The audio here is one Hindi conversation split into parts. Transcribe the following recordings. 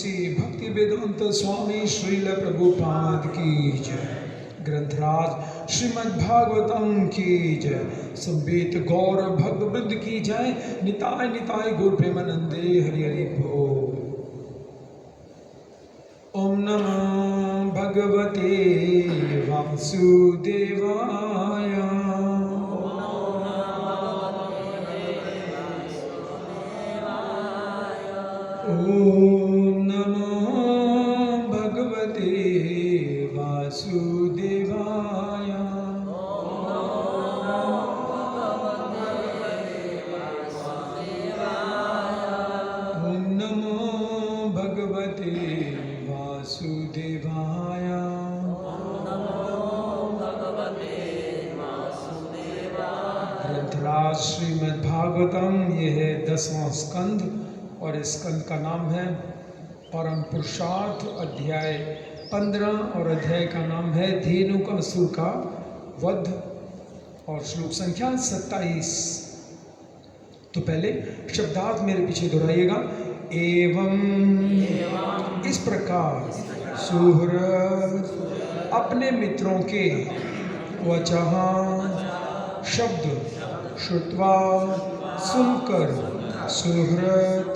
श्री भक्ति वेदांत स्वामी श्रील प्रभुपाद की जय। ग्रंथराज श्रीमद् भागवतम की जय। संवेद गौर भक्त वृंद की जय। निताय निताय गौर प्रेमानंदे हरि हरि बोल। ओम नमो भगवते वासुदेवाय। ओम नमो भगवते वासुदेवाय। ओम नमो भगवते वासुदेवाय। ग्रंथराज श्रीमद् भागवतम, यह है 10वां स्कंद और इस स्कंद का नाम है परम पुरुषार्थ। अध्याय 15 और अध्याय का नाम है धेनुकासुर का वध और श्लोक संख्या 27। तो पहले शब्दार्थ मेरे पीछे दोहराइएगा। एवं इस प्रकार सुहृद अपने मित्रों के वचः शब्द श्रुत्वा सुनकर सुहृद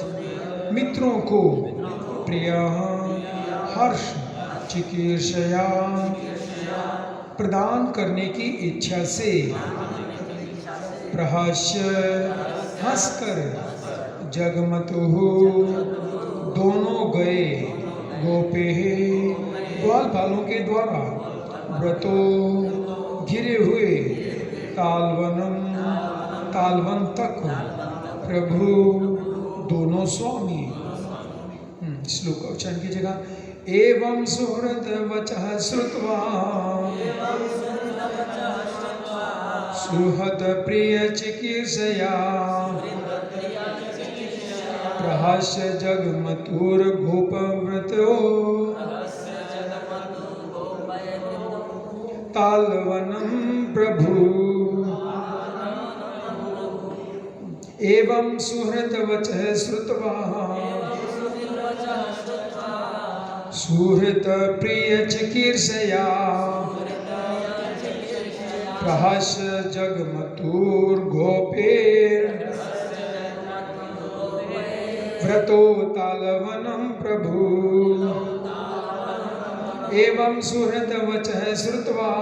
मित्रों को प्रिय हर्ष चिकीर्षया प्रदान करने की इच्छा से प्रहस्य हंसकर जगमतुः दोनों गए गोपे ग्वालपालों के द्वारा व्रतो घिरे हुए तालवन तक प्रभु दोनों स्वामी। श्लोक का उच्चारण कीजिएगा। एवं सुहृद वचः श्रुत्वा सुहृद प्रिय चिकीर्षया प्रहस्य जगमतुर गोपव्रतो तालवनं प्रभु। एवं सुहृद वचः श्रुत्वा सुहृद प्रिय चिकीर्षया प्रहस्य जगमतुर गोपेर व्रतो तालवनं प्रभु। एवं सुहृद वचः श्रुत्वा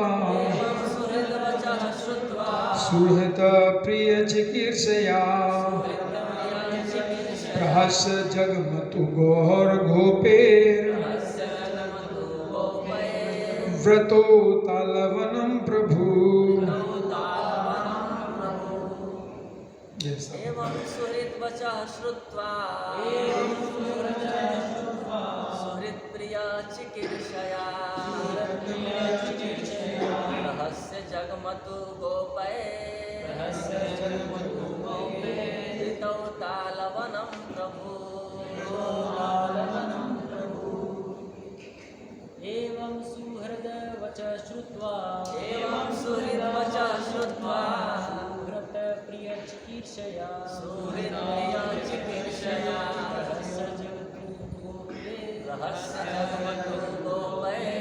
सुहृद प्रिय चिकीर्षया प्रहस्य जगमतु गौर गोपेर व्रतो तालवनं प्रभु। एवं सुहृद वचः श्रुत्वा सुहृद प्रिया चिकीर्षया रहस्य जगमतु गोपये ऋतौ तालवनं प्रभु। एवं सुहृद वचः श्रुत्वा सुहृद प्रिय चिकीर्षया रहस्य जगमतु गोपये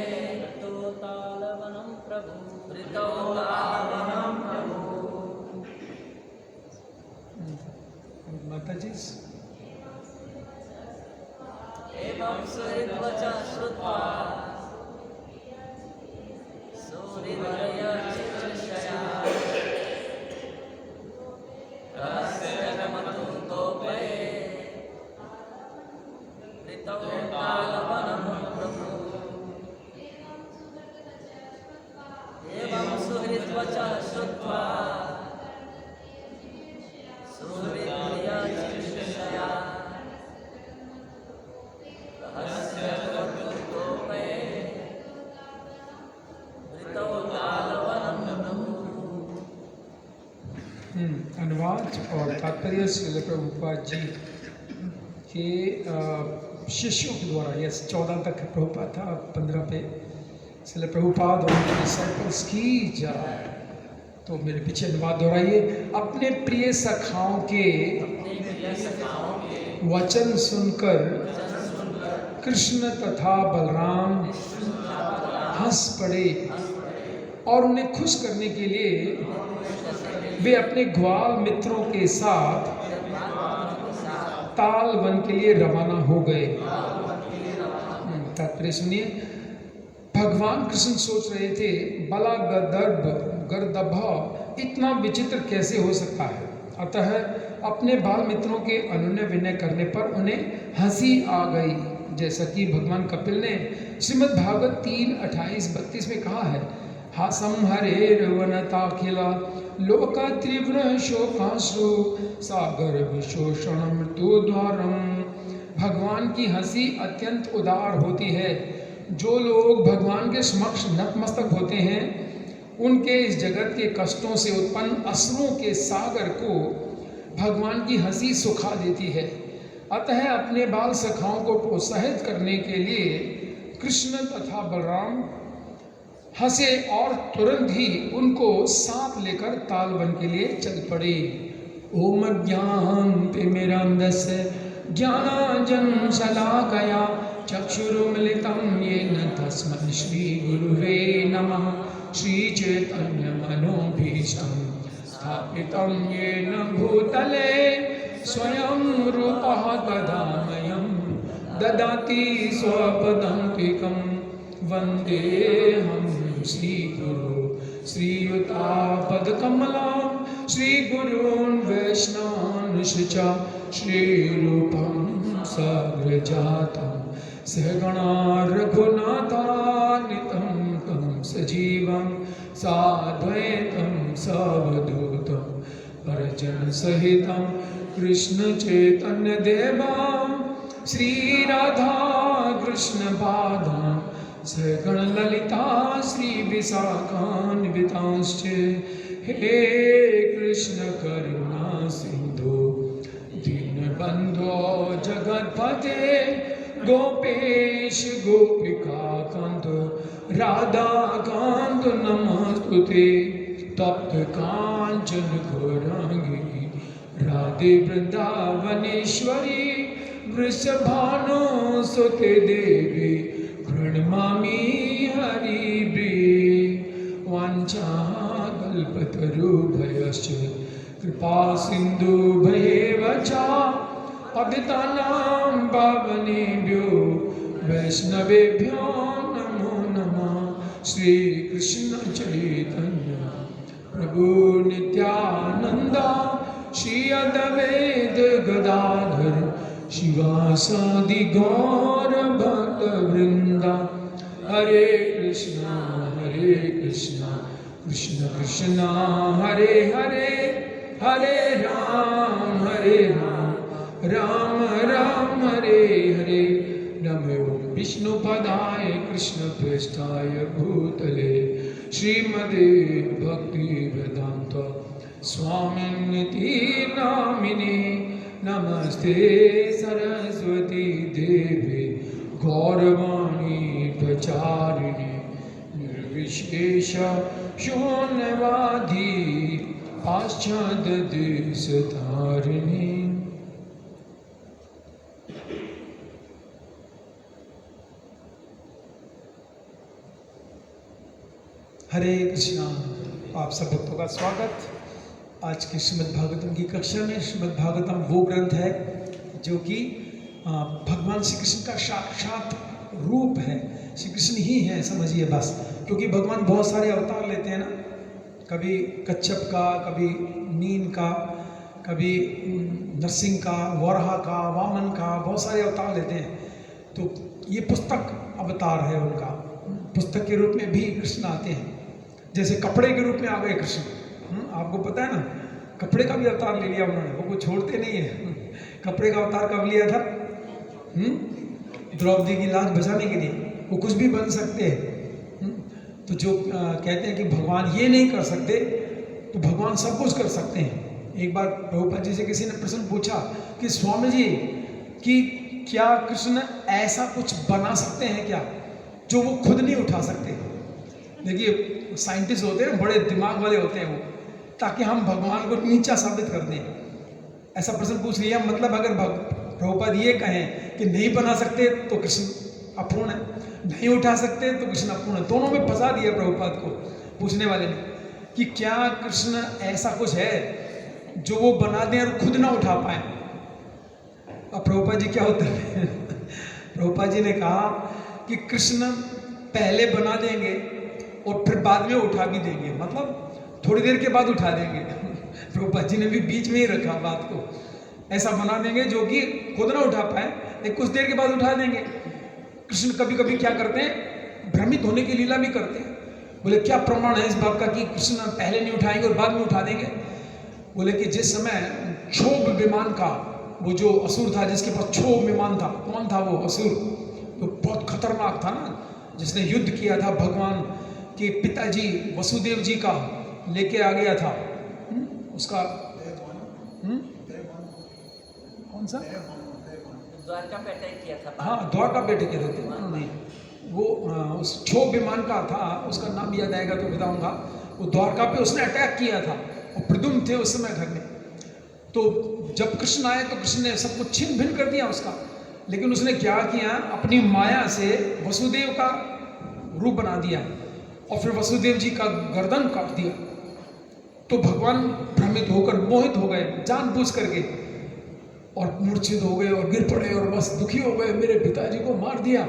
ऋतो तालवनं प्रभु। माता जी। एवं सुहृद वचः श्रुत्वा सुहृद प्रिय चिकीर्षया रहस्य जगमतु गोपये ऋतौ तालवनं प्रभु। एवं सुहृद वचः श्रुत्वा सुहृद प्रिय चिकीर्षया रहस्य जगमतु गोपये ऋतौ तालवनं प्रभु। अनुवाद और तात्पर्य श्रील प्रभुपाद जी के शिष्यों के द्वारा। यह 14 तक प्रभुपाद था, 15 पे श्रील प्रभुपाद और उनके डिसाइपल्स की जाए। तो मेरे पीछे अनुवाद दोहराइए। अपने प्रिय सखाओं के वचन सुनकर कृष्ण तथा बलराम हंस पड़े और उन्हें खुश करने के लिए वे अपने ग्वाल मित्रों के साथ ताल वन के लिए रवाना हो गए। तात्पर्य सुनिए, भगवान कृष्ण सोच रहे थे बला गर्दभ इतना विचित्र कैसे हो सकता है। अतः अपने बाल मित्रों के अनुनय विनय करने पर उन्हें हंसी आ गई। जैसा कि भगवान कपिल ने श्रीमद् भागवत 3:28-32 में कहा है, हासम हरे रवनताखिला लोका तीव्र शोकाश्रु सागर विशोषण मृत्यु द्वारम। भगवान की हंसी अत्यंत उदार होती है। जो लोग भगवान के समक्ष नतमस्तक होते हैं उनके इस जगत के कष्टों से उत्पन्न अश्रुओं के सागर को भगवान की हंसी सुखा देती है। अतः अपने बाल सखाओं को प्रोत्साहित करने के लिए कृष्ण तथा बलराम हंसे और तुरंत ही उनको साथ लेकर तालवन के लिए चल पड़े। ओम ज्ञानतिमिरान्धस्य ज्ञानाञ्जनं शलाकया चक्षुरुन्मिलितं येन तस्मै श्रीगुरुवे नमः। श्रीचैतन्यमनोभीष्टं स्थापितं येन भूतले स्वयं रूपः तदामयं ददाति स्वपदान्तिकं। वन्देऽहं श्रीगुरो श्रीयुतापदकमलं श्रीगुरून् वैष्णवांश्च श्रीरूपं साग्रजातं सहगणा रघुनाथान्वितं तं सजीवं साद्वैतं सावधूतं परिजनसहितं कृष्णचैतन्यदेवं श्रीराधा कृष्णपादान् सगणललिता श्रीविशाखान्वितांश्च। हे कृष्ण करुणा सिन्धु दीनबन्धो जगत्पते गोपेश गोपिकान्त राधाकान्त नमस्तुते। तप्त काञ्चन गौराङ्गी राधे वृन्दावनेश्वरी वृषभानुसुते देवी प्रणमामि हरिप्रिये। वाञ्छाकल्पतरुभ्यश्च कृपा सिन्धुभ्येव च पतितानां पावनेभ्यो वैष्णवेभ्यो नमो नमः। श्रीकृष्ण चैतन्य प्रभु नित्यानन्द श्री अद्वैत गदाधर शिवासादि गौर भक्तवृंद। हरे कृष्णा कृष्ण कृष्ण हरे हरे, हरे राम राम राम हरे हरे। नमो विष्णुपदाय कृष्ण प्रेष्ठाय भूतले श्रीमते भक्ति वेदांत स्वामिनिति नामिने। नमस्ते सरस्वती देवी गौरवाणी प्रचारिणे निर्विशेष शून्यवादी पाश्चात्य देशधारिणे। हरे कृष्णा। आप सब भक्तों का स्वागत। आज के श्रीमद् भागवतम की कक्षा में श्रीमद् भागवतम वो ग्रंथ है जो कि भगवान श्री कृष्ण का साक्षात रूप है। श्री कृष्ण ही है समझिए बस, क्योंकि भगवान बहुत सारे अवतार लेते हैं ना, कभी कच्छप का, कभी नील का, कभी नरसिंह का, वराह का, वामन का, बहुत सारे अवतार लेते हैं। तो ये पुस्तक अवतार है उनका। पुस्तक के रूप में भी कृष्ण आते हैं, जैसे कपड़े के रूप में आ गए कृष्ण। आपको पता है ना, कपड़े का भी अवतार ले लिया उन्होंने, वो कुछ छोड़ते नहीं है। कपड़े का अवतार कब लिया था? द्रौपदी की लाज बचाने के लिए। वो कुछ भी बन सकते हैं। तो जो कहते हैं कि भगवान ये नहीं कर सकते, तो भगवान सब कुछ कर सकते हैं। एक बार प्रभुपाद जी से किसी ने प्रश्न पूछा कि स्वामी जी कि क्या कृष्ण ऐसा कुछ बना सकते हैं क्या जो वो खुद नहीं उठा सकते? देखिए साइंटिस्ट होते हैं, बड़े दिमाग वाले होते हैं वो, ताकि हम भगवान को नीचा साबित कर दें। ऐसा प्रश्न पूछ लिया, मतलब अगर प्रभुपाद ये कहें कि नहीं बना सकते तो कृष्ण अपूर्ण है, नहीं उठा सकते तो कृष्ण अपूर्ण है। दोनों में फंसा दिया प्रभुपाद को पूछने वाले ने कि क्या कृष्ण ऐसा कुछ है जो वो बना दें और खुद ना उठा पाए। अब प्रभुपाद जी क्या उत्तर दें? प्रभुपाद जी ने कहा कि कृष्ण पहले बना देंगे और फिर बाद में उठा भी देंगे, मतलब थोड़ी देर के बाद उठा देंगे। प्रभुपाद जी ने भी बीच में ही रखा बात को, ऐसा बना देंगे जो कि खुद ना उठा पाए, लेकिन कुछ देर के बाद उठा देंगे। कृष्ण कभी कभी क्या करते हैं, भ्रमित होने की लीला भी करते हैं। बोले क्या प्रमाण है इस बात का कि कृष्ण पहले नहीं उठाएंगे और बाद में उठा देंगे? बोले कि जिस समय क्षोभ विमान का वो जो असुर था, जिसके पास क्षोभ विमान था, कौन था वो असुर? तो बहुत खतरनाक था ना, जिसने युद्ध किया था भगवान के पिताजी वसुदेव जी का, लेके आ गया था उसका कौन सा, द्वारका पे अटैक किया था। हाँ द्वारका पे टिके रहते नहीं, वो उस क्षोभ विमान का था, उसका नाम याद आएगा तो बताऊंगा। वो द्वारका पे उसने अटैक किया था और प्रद्युम्न थे उस समय घर में। तो जब कृष्ण आए तो कृष्ण ने सब कुछ छिन्न भिन्न कर दिया उसका, लेकिन उसने क्या किया, अपनी माया से वसुदेव का रूप बना दिया और फिर वसुदेव जी का गर्दन काट दिया। तो भगवान भ्रमित होकर मोहित हो गए जानबूझ करके और मूर्छित हो गए और गिर पड़े और बस दुखी हो गए, मेरे पिताजी को मार दिया।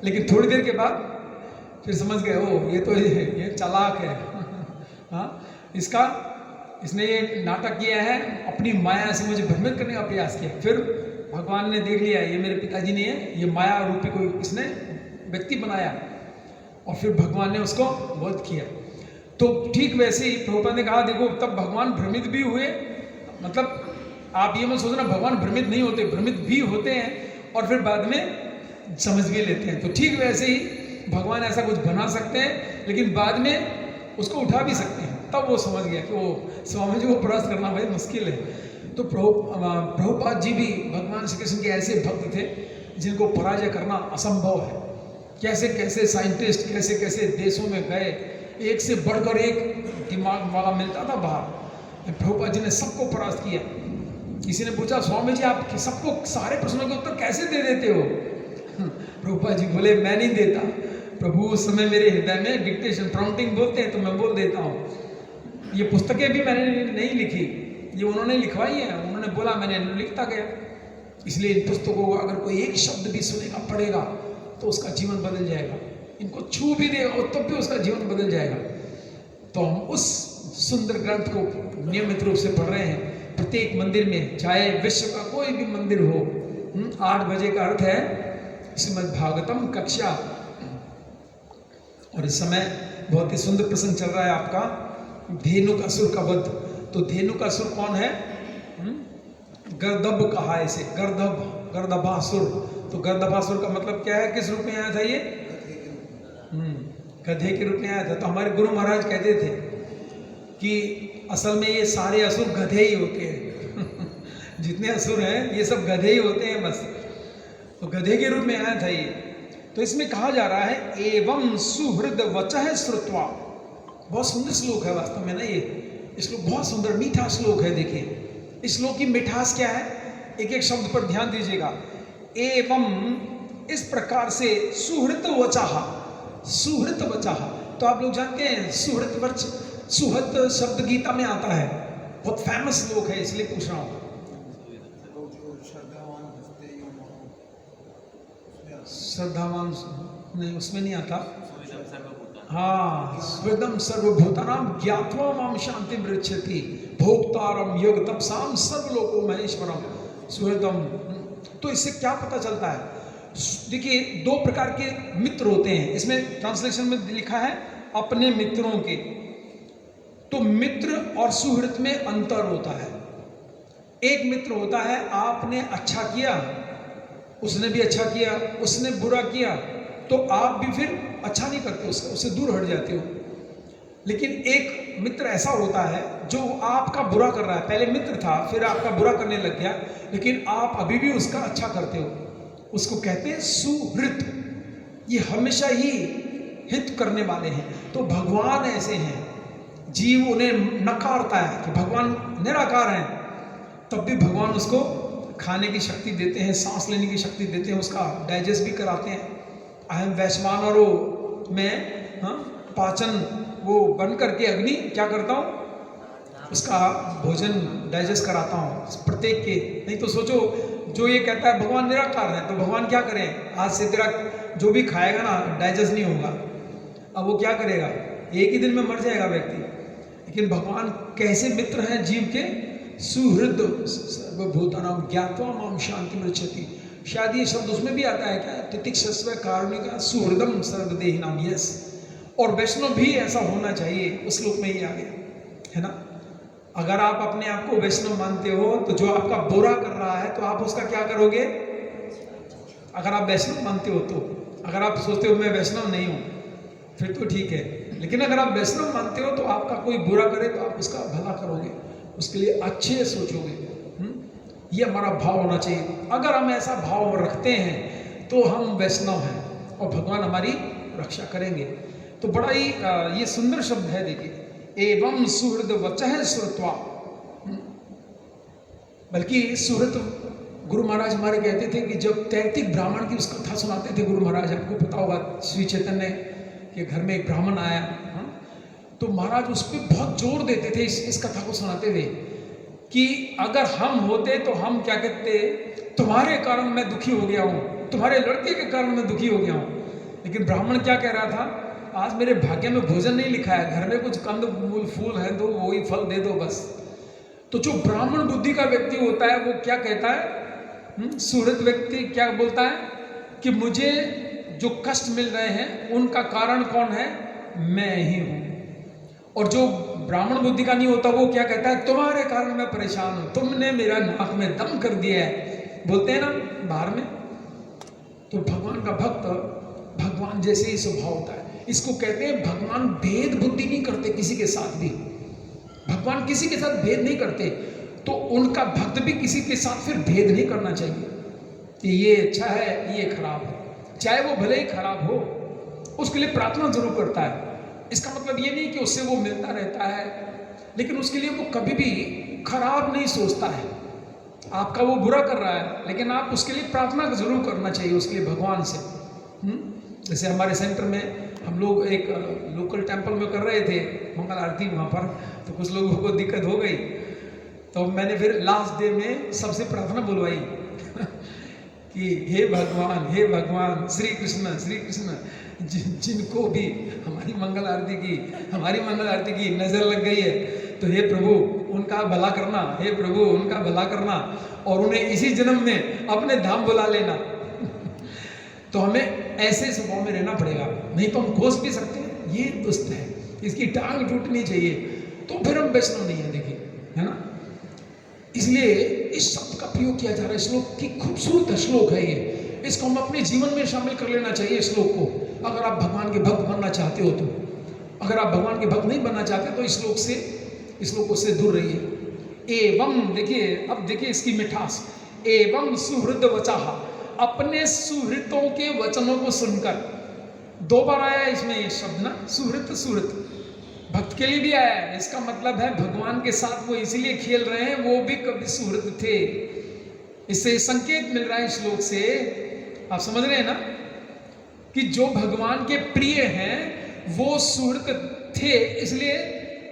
लेकिन थोड़ी देर के बाद फिर समझ गए, ओ ये तो ये चालाक है। हाँ इसने ये नाटक किया है, अपनी माया से मुझे भ्रमित करने का प्रयास किया। फिर भगवान ने देख लिया ये मेरे पिताजी नहीं है, ये माया रूपी कोई इसने व्यक्ति बनाया, और फिर भगवान ने उसको वध किया। तो ठीक वैसे ही प्रभुपाद ने कहा देखो तब भगवान भ्रमित भी हुए, मतलब आप ये मत सोचना भगवान भ्रमित नहीं होते, भ्रमित भी होते हैं और फिर बाद में समझ भी लेते हैं। तो ठीक वैसे ही भगवान ऐसा कुछ बना सकते हैं लेकिन बाद में उसको उठा भी सकते हैं। तब वो समझ गया कि वो स्वामी जी को परास्त करना भाई मुश्किल है। तो प्रभुपाद जी भी भगवान श्री कृष्ण के ऐसे भक्त थे जिनको पराजय करना असंभव है। कैसे कैसे साइंटिस्ट कैसे कैसे देशों में गए, एक से बढ़कर एक दिमाग वाला मिलता था बाहर। प्रभुपाद जी ने सबको परास्त किया। किसी ने पूछा स्वामी जी आप सबको सारे प्रश्नों के उत्तर कैसे दे देते हो? प्रभुपाद जी बोले मैं नहीं देता, प्रभु उस समय मेरे हृदय में डिक्टेशन प्राउंटिंग बोलते हैं तो मैं बोल देता हूँ। ये पुस्तकें भी मैंने नहीं लिखी, ये उन्होंने लिखवाई है, उन्होंने बोला मैंने लिखता गया। इसलिए इन पुस्तकों को अगर कोई एक शब्द भी सुनेगा पढ़ेगा तो उसका जीवन बदल जाएगा, इनको छू भी देगा और तब भी उसका जीवन बदल जाएगा। तो हम उस सुंदर ग्रंथ को नियमित रूप से पढ़ रहे हैं प्रत्येक मंदिर में, चाहे विश्व का कोई भी मंदिर हो। 8 बजे का अर्थ है श्रीमद् भागवतम कक्षा। और इस समय बहुत ही सुंदर प्रसंग चल रहा है आपका धेनुकासुर का वध। तो धेनुकासुर कौन है? गर्दभ कहा है इसे, गर्दभासुर। तो गर्दभासुर का मतलब क्या है, किस रूप में आया था ये? गधे के रूप में आया था। तो हमारे गुरु महाराज कहते थे कि असल में ये सारे असुर गधे ही होते हैं। जितने असुर हैं ये सब गधे ही होते हैं बस। तो गधे के रूप में आया था ये। तो इसमें कहा जा रहा है एवं सुहृद वचः श्रुत्वा। बहुत सुंदर श्लोक है वास्तव में ना ये श्लोक, बहुत सुंदर मीठा श्लोक है। देखिए इस श्लोक की मिठास क्या है, एक एक शब्द पर ध्यान दीजिएगा। एवं इस प्रकार से सुहृत वचः, सुहृत वचः। तो आप लोग जानते हैं सुहृत वच, सुहृत शब्द गीता में आता है, बहुत फेमस श्लोक है इसलिए पूछ रहा हूँ। श्रद्धावान नहीं, उसमें नहीं आता। हाँ, स्वेदम सर्वभूतानां ज्ञात्वा माम शांति मृच्छति भोक्तारम योग तपसाम सर्वलोको महेश्वरम सुहृदम। तो इससे क्या पता चलता है? देखिए 2 प्रकार के मित्र होते हैं, इसमें ट्रांसलेशन में लिखा है अपने मित्रों के। तो मित्र और सुहृद में अंतर होता है। एक मित्र होता है आपने अच्छा किया, उसने भी अच्छा किया, उसने बुरा किया तो आप भी फिर अच्छा नहीं करते, उससे दूर हट जाते हो। लेकिन एक मित्र ऐसा होता है जो आपका बुरा कर रहा है, पहले मित्र था फिर आपका बुरा करने लग गया, लेकिन आप अभी भी उसका अच्छा करते हो, उसको कहते हैं सुहृद। ये हमेशा ही हित करने वाले हैं। तो भगवान ऐसे हैं, जीव उन्हें नकारता है कि भगवान निराकार हैं, तब भी भगवान उसको खाने की शक्ति देते हैं, सांस लेने की शक्ति देते हैं, उसका डाइजेस्ट भी कराते हैं। अहम वैश्वानरो, मैं पाचन वो बन करके अग्नि क्या करता हूँ, उसका भोजन डाइजेस्ट कराता हूँ प्रत्येक के। नहीं तो सोचो, जो ये कहता है भगवान निराकार है, तो भगवान क्या करें, आज से तेरा जो भी खाएगा ना डाइजेस्ट नहीं होगा, अब वो क्या करेगा, एक ही दिन में मर जाएगा व्यक्ति। लेकिन भगवान कैसे मित्र हैं जीव के, सुहृद सर्वभूतानां ज्ञात्वा माम शांति मृच्छति। शायद ये शब्द उसमें भी आता है क्या, तितिक्षस्व कारुणिका सुहृदम सर्वदेहिनाम, यस। और वैष्णव भी ऐसा होना चाहिए, उस श्लोक में ही आ गया है ना। अगर आप अपने आप को वैष्णव मानते हो तो जो आपका बुरा कर रहा है तो आप उसका क्या करोगे, अगर आप वैष्णव मानते हो तो। अगर आप सोचते हो मैं वैष्णव नहीं हूँ फिर तो ठीक है, लेकिन अगर आप वैष्णव मानते हो तो आपका कोई बुरा करे तो आप उसका भला करोगे, उसके लिए अच्छे सोचोगे। ये हमारा भाव होना चाहिए। अगर हम ऐसा भाव रखते हैं तो हम वैष्णव हैं और भगवान हमारी रक्षा करेंगे। तो बड़ा ही ये सुंदर शब्द है, देखिए, एवं सुहृद वचः श्रुत्वा। बल्कि सुहृद गुरु महाराज हमारे कहते थे कि जब 33 ब्राह्मण की उस कथा सुनाते थे गुरु महाराज, आपको पता होगा श्री चैतन्य के घर में एक ब्राह्मण आया, तो महाराज उस पर बहुत जोर देते थे इस कथा को सुनाते हुए कि अगर हम होते तो हम क्या कहते, तुम्हारे कारण मैं दुखी हो गया हूँ, तुम्हारे लड़के के कारण मैं दुखी हो गया हूँ। लेकिन ब्राह्मण क्या कह रहा था, आज मेरे भाग्य में भोजन नहीं लिखा है, घर में कुछ कंद मूल फूल है तो वही फल दे दो बस। तो जो ब्राह्मण बुद्धि का व्यक्ति होता है वो क्या कहता है, सुहृद व्यक्ति क्या बोलता है कि मुझे जो कष्ट मिल रहे हैं उनका कारण कौन है, मैं ही हूं। और जो ब्राह्मण बुद्धि का नहीं होता वो क्या कहता है, तुम्हारे कारण मैं परेशान हूं, तुमने मेरा नाक में दम कर दिया है, बोलते हैं ना बाहर में। तो भगवान का भक्त भगवान जैसे ही स्वभाव होता है। इसको कहते हैं भगवान भेद बुद्धि नहीं करते किसी के साथ भी, भगवान किसी के साथ भेद नहीं करते, तो उनका भक्त भी किसी के साथ फिर भेद नहीं करना चाहिए कि ये अच्छा है ये खराब है, चाहे वो भले ही खराब हो उसके लिए प्रार्थना जरूर करता है। इसका मतलब ये नहीं कि उससे वो मिलता रहता है, लेकिन उसके लिए वो कभी भी खराब नहीं सोचता है। आपका वो बुरा कर रहा है लेकिन आप उसके लिए प्रार्थना जरूर करना चाहिए उसके लिए भगवान से। जैसे हमारे सेंटर में हम लोग एक लोकल टेंपल में कर रहे थे मंगल आरती वहाँ पर, तो कुछ लोगों को दिक्कत हो गई, तो मैंने फिर लास्ट डे में सबसे प्रार्थना बुलवाई कि हे भगवान श्री कृष्ण जिनको भी हमारी मंगल आरती की नजर लग गई है तो हे प्रभु उनका भला करना, हे प्रभु उनका भला करना, और उन्हें इसी जन्म में अपने धाम बुला लेना। तो हमें ऐसे स्वभाव में रहना पड़ेगा, नहीं तो हम कोस भी सकते हैं ये दुष्ट है, इसकी टांग टूटनी चाहिए, तो फिर हम वैष्णव नहीं है, देखिए, है ना। इसलिए इस शब्द का प्रयोग किया जा रहा है। श्लोक की खूबसूरत श्लोक है ये, इसको हम अपने जीवन में शामिल कर लेना चाहिए श्लोक को, अगर आप भगवान के भक्त बनना चाहते हो तो। अगर आप भगवान के भक्त नहीं बनना चाहते तो इस श्लोक से दूर रहिए। एवं देखिए, अब देखिए इसकी मिठास, एवं सुहृद वचः, अपने सुहृतों के वचनों को सुनकर, दो बार आया इसमें ये शब्द ना, सुहृत भक्त के लिए भी आया है। इसका मतलब है भगवान के साथ वो इसीलिए खेल रहे हैं, वो भी कभी सुहृद थे। इससे संकेत मिल रहा है श्लोक से, आप समझ रहे हैं ना, कि जो भगवान के प्रिय हैं वो सुहृद थे, इसलिए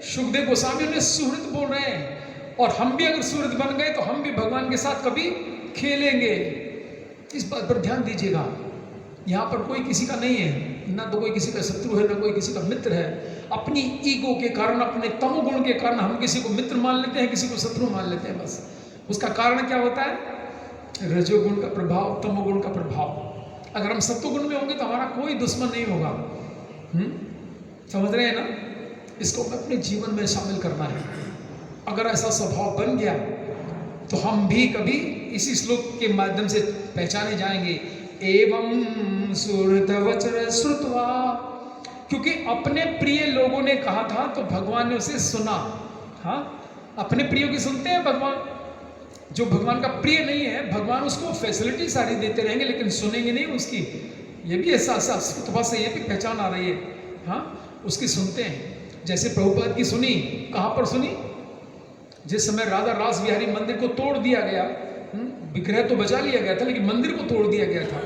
सुखदेव गोस्वामी उन्हें सुहृद बोल रहे हैं। और हम भी अगर सुहृद बन गए तो हम भी भगवान के साथ कभी खेलेंगे। इस बात पर ध्यान दीजिएगा। यहाँ पर कोई किसी का नहीं है, ना तो कोई किसी का शत्रु है, ना कोई किसी का मित्र है। अपनी ईगो के कारण, अपने तमोगुण के कारण हम किसी को मित्र मान लेते हैं, किसी को शत्रु मान लेते हैं। बस उसका कारण क्या होता है, रजोगुण का प्रभाव, तमोगुण का प्रभाव। अगर हम सत्वगुण में होंगे तो हमारा कोई दुश्मन नहीं होगा। समझ रहे हैं ना। इसको अपने जीवन में शामिल करना है। अगर ऐसा स्वभाव बन गया तो हम भी कभी इसी श्लोक के माध्यम से पहचाने जाएंगे। एवं सुहृद वचः श्रुत्वा, क्योंकि अपने प्रिय लोगों ने कहा था तो भगवान ने उसे सुना। हाँ, अपने प्रियों की सुनते हैं भगवान। जो भगवान का प्रिय नहीं है, भगवान उसको फैसिलिटी सारी देते रहेंगे लेकिन सुनेंगे नहीं उसकी। ये भी ऐसा से ये भी पहचान आ रही है। हाँ, उसकी सुनते हैं। जैसे प्रभुपाद की सुनी, कहाँ पर सुनी, जिस समय राधा रास बिहारी मंदिर को तोड़ दिया गया, विग्रह तो बचा लिया गया था लेकिन मंदिर को तोड़ दिया गया था।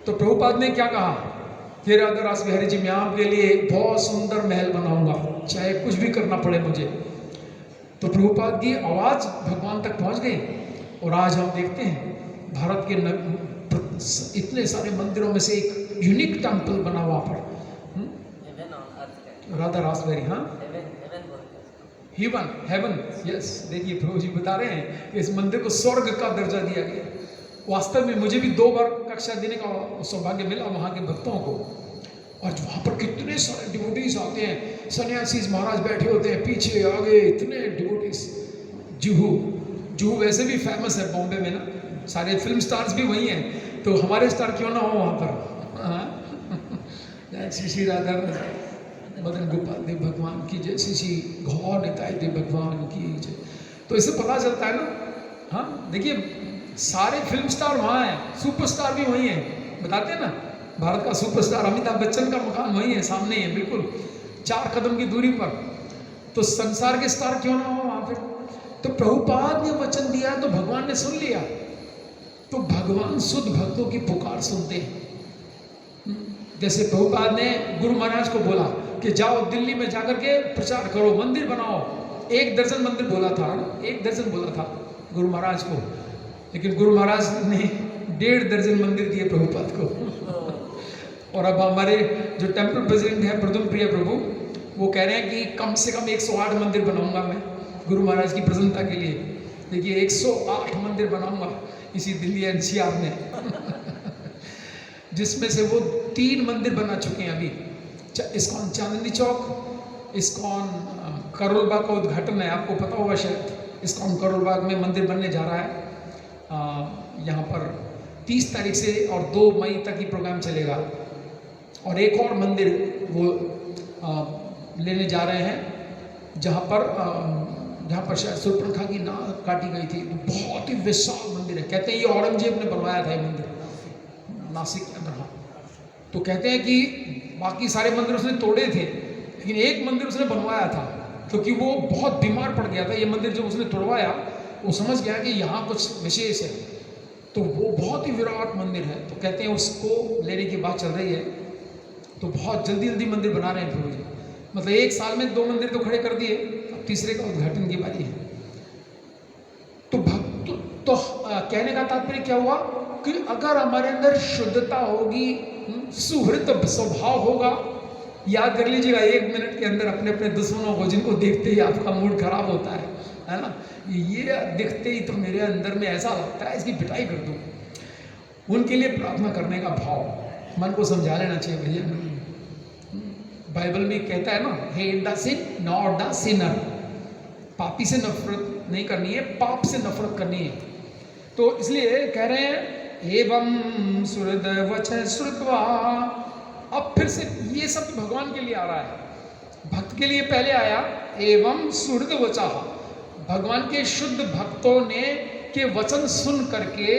तो प्रभुपाद ने क्या कहा, हे राधा रास बिहारी जी, मैं आपके लिए बहुत सुंदर महल बनाऊंगा, चाहे कुछ भी करना पड़े मुझे। तो प्रभुपाद की आवाज भगवान तक पहुंच गई और आज हम देखते हैं भारत के इतने सारे मंदिरों में से एक यूनिक टेम्पल बना वहाँ पर हेवन ऑन अर्थ का राधा रास बिहारी। हाँ, हेवन बोलते हैं। Heaven, yes. देखिए प्रभु जी बता रहे हैं कि इस मंदिर को स्वर्ग का दर्जा दिया गया। वास्तव में मुझे भी 2 बार कक्षा देने का सौभाग्य मिला वहाँ के भक्तों को, और वहाँ पर कितने सारे डिवोटीज आते हैं, सन्यासी महाराज बैठे होते हैं पीछे आगे, इतने डिवोटीज। जुहू वैसे भी फेमस है बॉम्बे में ना, सारे फिल्म स्टार्स भी वही हैं, तो हमारे स्टार क्यों ना हो वहाँ पर। हाँ, श्री श्री राधा मदन गोपाल देव भगवान की जय, श्री श्री गौर निताई देव भगवान की जय। तो इससे पता चलता है ना। हाँ, देखिए सारे फिल्म स्टार वहाँ हैं, सुपरस्टार भी वही हैं। बताते हैं ना, भारत का सुपरस्टार अमिताभ बच्चन का मकान वही है, सामने ही है, बिल्कुल 4 कदम की दूरी पर। तो संसार के स्टार क्यों ना हो वहाँ पे। तो प्रभुपाद ने वचन दिया तो भगवान ने सुन लिया। तो भगवान शुद्ध भक्तों की पुकार सुनते हैं। जैसे प्रभुपाद ने गुरु महाराज को बोला कि जाओ दिल्ली में जाकर के प्रचार करो, मंदिर बनाओ। 1 दर्जन मंदिर बोला था, 1 दर्जन बोला था गुरु महाराज को, लेकिन गुरु महाराज ने 1.5 दर्जन मंदिर दिए प्रभुपाद को। और अब हमारे जो टेम्पल प्रेसिडेंट है प्रदुम प्रिय प्रभु, वो कह रहे हैं कि कम से कम 108 मंदिर बनाऊंगा मैं गुरु महाराज की प्रसन्नता के लिए। देखिए 108 मंदिर बनाऊंगा इसी दिल्ली एनसीआर में। जिसमें से वो 3 मंदिर बना चुके हैं अभी। इस्कॉन चांदनी चौक, इस्कॉन करोल बाग का उद्घाटन है, आपको पता होगा शायद। इस्कॉन करोल बाग में मंदिर बनने जा रहा है। यहाँ पर 30 तारीख से और 2 मई तक ही प्रोग्राम चलेगा। और एक और मंदिर वो लेने जा रहे हैं जहाँ पर शायद सुर्पणखा की नाक काटी गई थी। बहुत ही विशाल मंदिर है। कहते हैं ये औरंगजेब ने बनवाया था ये मंदिर, नासिक के अंदर। हाँ, तो कहते हैं कि बाकी सारे मंदिर उसने तोड़े थे, लेकिन एक मंदिर उसने बनवाया था, क्योंकि वो बहुत बीमार पड़ गया था। ये मंदिर जब उसने तोड़वाया, वो समझ गया कि यहाँ कुछ विशेष है, तो वो बहुत ही विराट मंदिर है। तो कहते हैं उसको लेने की बात चल रही है। तो बहुत जल्दी मंदिर बना रहे हैं प्रभु जी। मतलब 1 साल में 2 मंदिर तो खड़े कर दिए, अब तीसरे का उद्घाटन की बारी है। तो कहने का तात्पर्य क्या हुआ कि अगर हमारे अंदर शुद्धता होगी, सुहृद स्वभाव होगा। याद कर लीजिएगा 1 मिनट के अंदर अपने अपने दुश्मनों को, जिनको देखते ही आपका मूड खराब होता है ना, ये दिखते ही तो मेरे अंदर में ऐसा लगता है इसकी पिटाई कर दूं। उनके लिए प्रार्थना करने का भाव मन को समझा लेना चाहिए भैया। बाइबल में कहता है ना, hate the sin not the sinner. पापी से नफरत नहीं करनी है, पाप से नफरत करनी है। तो इसलिए कह रहे हैं एवं सुहृद वचः श्रुत्वा। अब फिर से ये सब भगवान के लिए आ रहा है, भक्त के लिए पहले आया एवं सुहृद वचः। भगवान के शुद्ध भक्तों ने के वचन सुन करके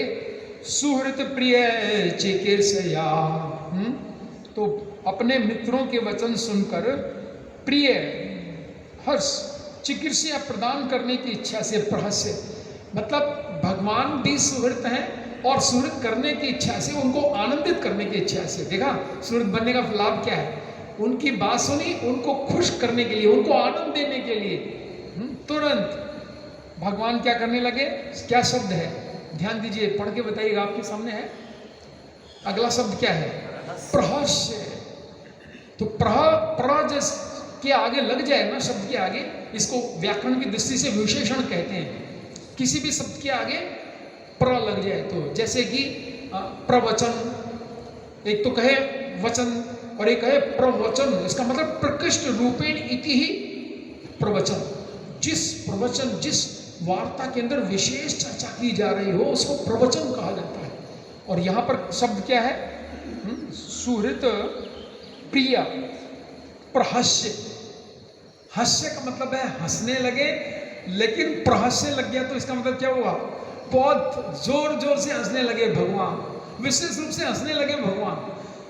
सुहृद प्रिय चिकीर्षया, तो अपने मित्रों के वचन सुनकर प्रिय हर्ष चिकीर्षया प्रदान करने की इच्छा से प्रहस्य, मतलब भगवान भी सुहृद हैं और सुहृद करने की इच्छा से, उनको आनंदित करने की इच्छा से। देखा सुहृद बनने का लाभ क्या है, उनकी बात सुनी, उनको खुश करने के लिए, उनको आनंद देने के लिए तुरंत भगवान क्या करने लगे। क्या शब्द है, ध्यान दीजिए, पढ़ के बताइएगा, आपके सामने है। अगला शब्द क्या है, प्रहस्य। तो प्र के आगे लग जाए ना, शब्द के आगे, इसको व्याकरण की दृष्टि से विशेषण कहते हैं। किसी भी शब्द के आगे प्र लग जाए तो, जैसे कि प्रवचन, एक तो कहे वचन और एक कहे प्रवचन, इसका मतलब प्रकृष्ट रूपेण इति ही प्रवचन। जिस प्रवचन, जिस वार्ता के अंदर विशेष चर्चा की जा रही हो उसको प्रवचन कहा जाता है। और यहाँ पर शब्द क्या है, सुहृद प्रिय प्रहस्य। हास्य का मतलब है हंसने लगे, लेकिन प्रहस्य लग गया तो इसका मतलब क्या हुआ, बहुत जोर जोर से हंसने लगे भगवान, विशेष रूप से हंसने लगे भगवान।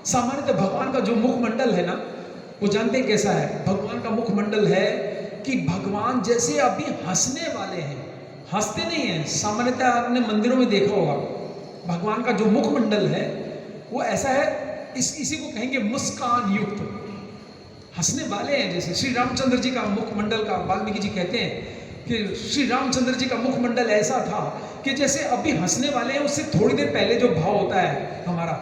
सामान्यतः भगवान का जो मुखमंडल है ना, वो जानते कैसा है, भगवान का मुखमंडल है कि भगवान जैसे अभी हंसने वाले हैं, हंसते नहीं हैं। सामान्यतः आपने मंदिरों में देखा होगा, भगवान का जो मुखमंडल है वो ऐसा है, इसी को कहेंगे मुस्कान युक्त, हंसने वाले हैं। जैसे श्री रामचंद्र जी का मुखमंडल का, वाल्मीकि जी कहते हैं कि श्री रामचंद्र जी का मुखमंडल ऐसा था कि जैसे अभी हंसने वाले हैं, उससे थोड़ी देर पहले जो भाव होता है हमारा,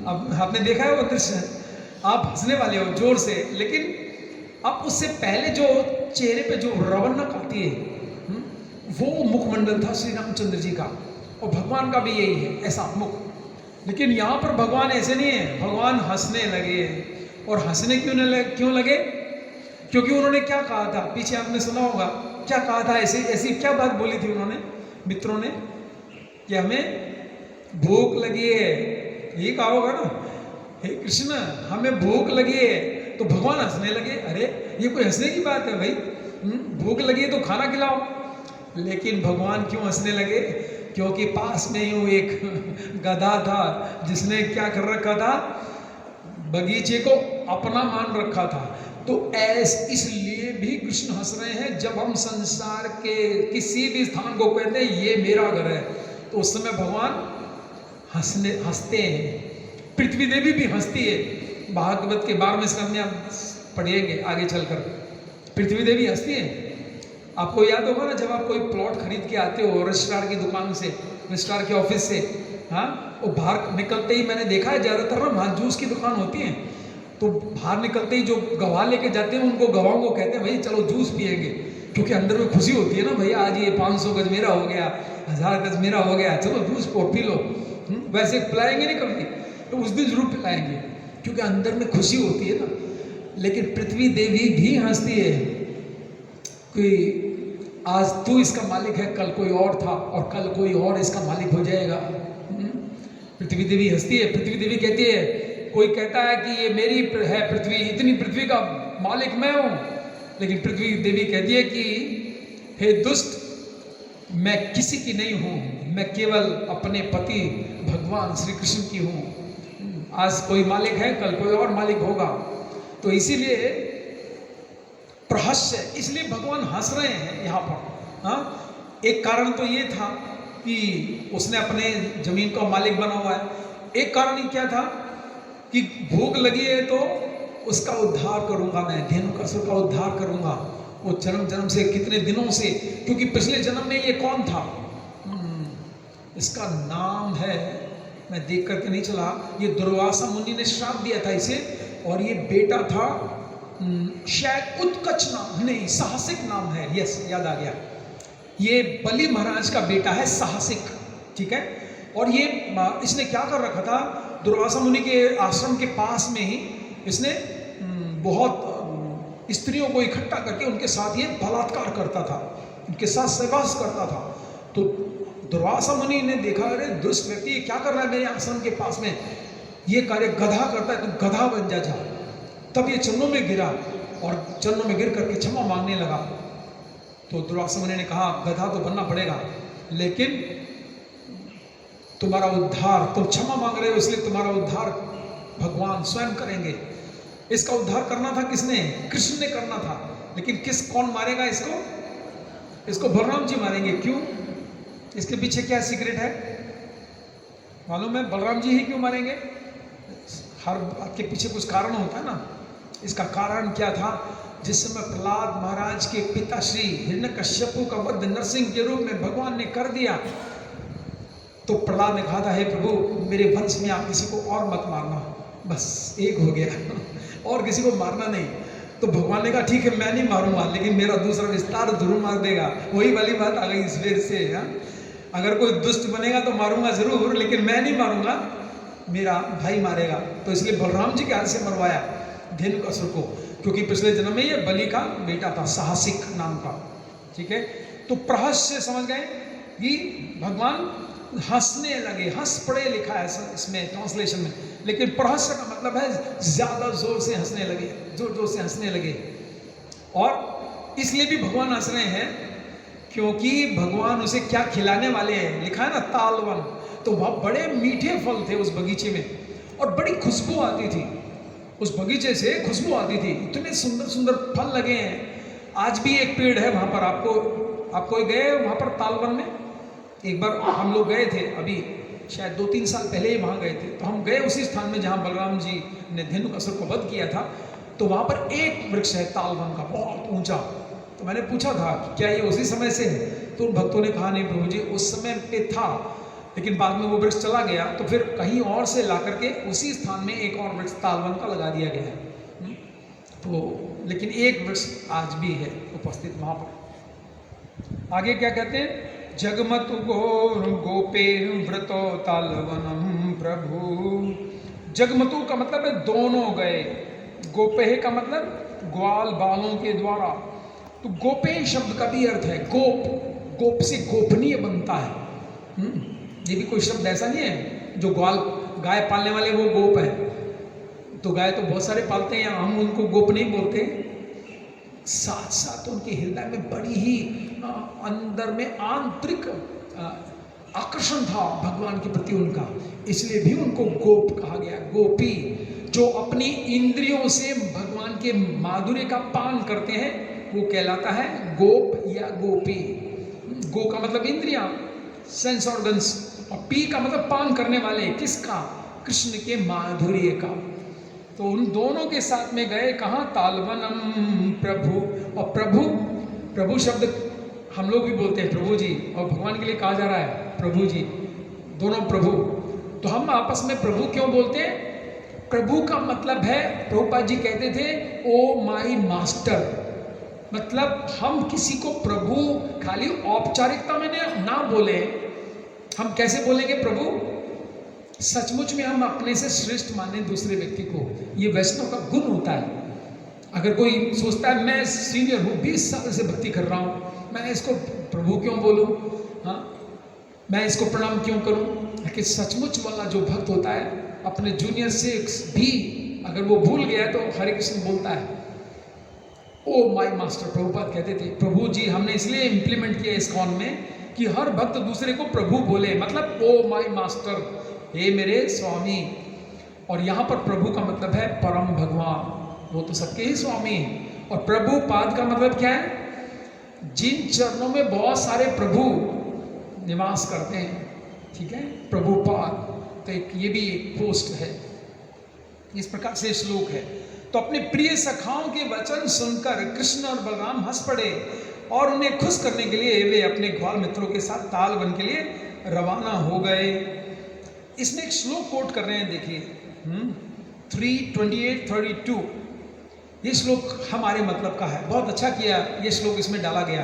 अब आपने देखा है वो दृश्य, आप हंसने वाले हो जोर से, लेकिन अब उससे पहले जो चेहरे पे जो रौनक आती है, वो मुखमंडल था श्री रामचंद्र जी का। और भगवान का भी यही है, ऐसा मुख। लेकिन यहाँ पर भगवान ऐसे नहीं है, भगवान हंसने लगे। और हंसने क्यों लगे? क्योंकि उन्होंने क्या कहा था, पीछे आपने सुना होगा, क्या कहा था, ऐसी क्या बात बोली थी उन्होंने, मित्रों ने, कि हमें भूख लगी है, ये कहा होगा ना, हे कृष्ण हमें भूख लगी है। तो भगवान हंसने लगे, अरे ये कोई हंसने की बात है भाई, भूख लगी है तो खाना खिलाओ। लेकिन भगवान क्यों हंसने लगे? क्योंकि पास में ही एक गधा था जिसने क्या कर रखा था, बगीचे को अपना मान रखा था। तो इसलिए भी कृष्ण हंस रहे हैं। जब हम संसार के किसी भी स्थान को कहते हैं ये मेरा घर है, तो उस समय भगवान हंसते हैं। पृथ्वी देवी भी हंसती है, भागवत के 12वें स्कंद में आप पढ़ेंगे आगे चलकर, पृथ्वी देवी हंसती है। आपको याद होगा ना, जब आप कोई प्लॉट खरीद के आते हो रजिस्ट्रार की दुकान से, रजिस्ट्रार के ऑफिस से, हाँ, और बाहर निकलते ही मैंने देखा है ज़्यादातर ना वहाँ जूस की दुकान होती है, तो बाहर निकलते ही जो गवाह लेके जाते हैं उनको गवाहों को कहते हैं भाई चलो जूस पिएंगे, क्योंकि अंदर में खुशी होती है ना, भैया आज ये 500 गज मेरा हो गया, 1000 गज मेरा हो गया, चलो जूस पी लो। वैसे पिलाएंगे नहीं कभी, तो उस दिन जरूर पिलाएंगे, क्योंकि अंदर में खुशी होती है ना। लेकिन पृथ्वी देवी भी हंसती है कि आज तू इसका मालिक है, कल कोई और था और कल कोई और इसका मालिक हो जाएगा। पृथ्वी देवी हंसती है। पृथ्वी देवी कहती है, कोई कहता है कि ये मेरी है पृथ्वी, इतनी पृथ्वी का मालिक मैं हूँ, लेकिन पृथ्वी देवी कहती है कि हे दुष्ट, मैं किसी की नहीं हूँ, मैं केवल अपने पति भगवान श्री कृष्ण की हूँ। आज कोई मालिक है, कल कोई और मालिक होगा। तो इसीलिए प्रहस्य, इसलिए भगवान हंस रहे हैं यहाँ पर। हाँ, एक कारण तो ये था कि उसने अपने जमीन का मालिक बना हुआ है। एक कारण ही क्या था कि भूख लगी है तो उसका उद्धार करूंगा मैं, धेनुकासुर का उद्धार करूंगा। वो जन्म से कितने दिनों से, क्योंकि पिछले जन्म में ये कौन था, इसका नाम है, मैं देख करके नहीं चला, ये दुर्वासा मुनि ने श्राप दिया था इसे, और ये बेटा था शायद उत्कच नाम, नहीं साहसिक नाम है, यस याद आ गया, ये बलि महाराज का बेटा है साहसिक, ठीक है। और ये इसने क्या कर रखा था, दुर्वासा मुनि के आश्रम के पास में ही इसने बहुत स्त्रियों को इकट्ठा करके उनके साथ ये बलात्कार करता था, उनके साथ सहवास करता था। तो दुर्वासा मुनि ने देखा, अरे दुष्ट व्यक्ति ये क्या कर रहा है मेरे आश्रम के पास में, ये कार्य गधा करता है, तो गधा बन जा। तब ये चरणों में गिरा और चरणों में गिर करके क्षमा मांगने लगा। तो दुर्वासा मुनि ने कहा, गधा तो बनना पड़ेगा, लेकिन तुम्हारा उद्धार, तुम क्षमा मांग रहे हो इसलिए तुम्हारा उद्धार भगवान स्वयं करेंगे। इसका उद्धार करना था किसने, कृष्ण ने करना था, लेकिन कौन मारेगा इसको, इसको बलराम जी मारेंगे। क्यों, इसके पीछे क्या सीक्रेट है मालूम है, बलराम जी ही क्यों मारेंगे, हर बात के पीछे कुछ कारण होता है ना। इसका कारण क्या था, जिस समय प्रहलाद महाराज के पिता श्री हिरण्यकश्यपु का वध नरसिंह के रूप में भगवान ने कर दिया, तो प्रहलाद ने कहा था, हे प्रभु मेरे वंश में आप किसी को और मत मारना, बस एक हो गया और किसी को मारना नहीं। तो भगवान ने कहा ठीक है मैं नहीं मारूंगा, लेकिन मेरा दूसरा विस्तार जरूर मार देगा। वही वाली बात आ गई इस फिर से, अगर कोई दुष्ट बनेगा तो मारूंगा जरूर, लेकिन मैं नहीं मारूंगा, मेरा भाई मारेगा। तो इसलिए बलराम जी के हाथ से मरवाया धेनुकासुर को, क्योंकि पिछले जन्म में ये बलि का बेटा था साहसिक नाम का, ठीक है। तो प्रहस्य समझ गए कि भगवान हंसने लगे, हंस पड़े लिखा है इसमें ट्रांसलेशन में, लेकिन प्रहस्य का मतलब है ज्यादा जोर से हंसने लगे, जोर जोर से हंसने लगे। और इसलिए भी भगवान हंस रहे हैं क्योंकि भगवान उसे क्या खिलाने वाले हैं, लिखा है ना तालवन, तो वह बड़े मीठे फल थे उस बगीचे में, और बड़ी खुशबू आती थी उस बगीचे से, खुशबू आती थी, इतने सुंदर सुंदर फल लगे हैं। आज भी एक पेड़ है वहाँ पर, आपको आप कोई गए वहाँ पर तालवन में? एक बार हम लोग गए थे, अभी शायद 2-3 साल पहले ही वहाँ गए थे। तो हम गए उसी स्थान में जहाँ बलराम जी ने धेनुकासुर को वध किया था। तो वहाँ पर एक वृक्ष है तालवन का, बहुत ऊंचा। तो मैंने पूछा था कि क्या ये उसी समय से है? तो उन भक्तों ने कहा नहीं प्रभु जी, उस समय पे था, लेकिन बाद में वो वृक्ष चला गया, तो फिर कहीं और से ला करके उसी स्थान में एक और वृक्ष तालवन का लगा दिया गया है। तो लेकिन एक वृक्ष आज भी है उपस्थित वहाँ पर। आगे क्या कहते हैं? जगमत गौर गोपे व्रतो तालवनम प्रभु। जगमतु का मतलब है दोनों गए, गोपे का मतलब ग्वाल बालों के द्वारा। तो गोपे शब्द का भी अर्थ है गोप, गोप से गोपनीय बनता है। ये भी कोई शब्द ऐसा नहीं है जो ग्वाल गाय पालने वाले वो गोप है। तो गाय तो बहुत सारे पालते हैं, हम उनको गोप नहीं बोलते। साथ साथ उनके हृदय में बड़ी ही अंदर में आंतरिक आकर्षण था भगवान के प्रति उनका, इसलिए भी उनको गोप कहा गया। गोपी जो अपनी इंद्रियों से भगवान के माधुर्य का पान करते हैं वो कहलाता है गोप या गोपी। गो का मतलब इंद्रियां, सेंस ऑर्गन्स, और पी का मतलब पान करने वाले, किसका? कृष्ण के माधुर्य का। तो उन दोनों के साथ में गए कहाँ? तालवनम प्रभु। और प्रभु, प्रभु शब्द हम लोग भी बोलते हैं प्रभु जी, और भगवान के लिए कहा जा रहा है प्रभु जी, दोनों प्रभु। तो हम आपस में प्रभु क्यों बोलते हैं? प्रभु का मतलब है, प्रभुपाद जी कहते थे ओ माई मास्टर। मतलब हम किसी को प्रभु खाली औपचारिकता में ना बोले, हम कैसे बोलेंगे प्रभु? सचमुच में हम अपने से श्रेष्ठ माने दूसरे व्यक्ति को। ये वैष्णव का गुण होता है। अगर कोई सोचता है मैं सीनियर हूँ, 20 साल से भक्ति कर रहा हूँ, मैं इसको प्रभु क्यों बोलूँ, हाँ मैं इसको प्रणाम क्यों करूँ? लेकिन सचमुच वाला जो भक्त होता है अपने जूनियर से भी अगर वो भूल गया तो हरे कृष्ण बोलता है। ओ माय मास्टर, प्रभुपाद कहते थे। प्रभु जी हमने इसलिए इम्प्लीमेंट किया इस्कॉन में कि हर भक्त दूसरे को प्रभु बोले, मतलब ओ माय मास्टर, हे मेरे स्वामी। और यहाँ पर प्रभु का मतलब है परम भगवान, वो तो सबके ही स्वामी हैं। और प्रभु पाद का मतलब क्या है? जिन चरणों में बहुत सारे प्रभु निवास करते हैं, ठीक है, प्रभु पाद। तो ये भी एक पोस्ट है, इस प्रकार से श्लोक है। तो अपने प्रिय सखाओं के वचन सुनकर कृष्ण और बलराम हंस पड़े और उन्हें खुश करने के लिए वे अपने ग्वाल मित्रों के साथ तालवन के लिए रवाना हो गए। इसमें एक श्लोक कोट कर रहे हैं, देखिए 3:28-32। ये श्लोक हमारे मतलब का है। बहुत अच्छा किया ये श्लोक इसमें डाला गया,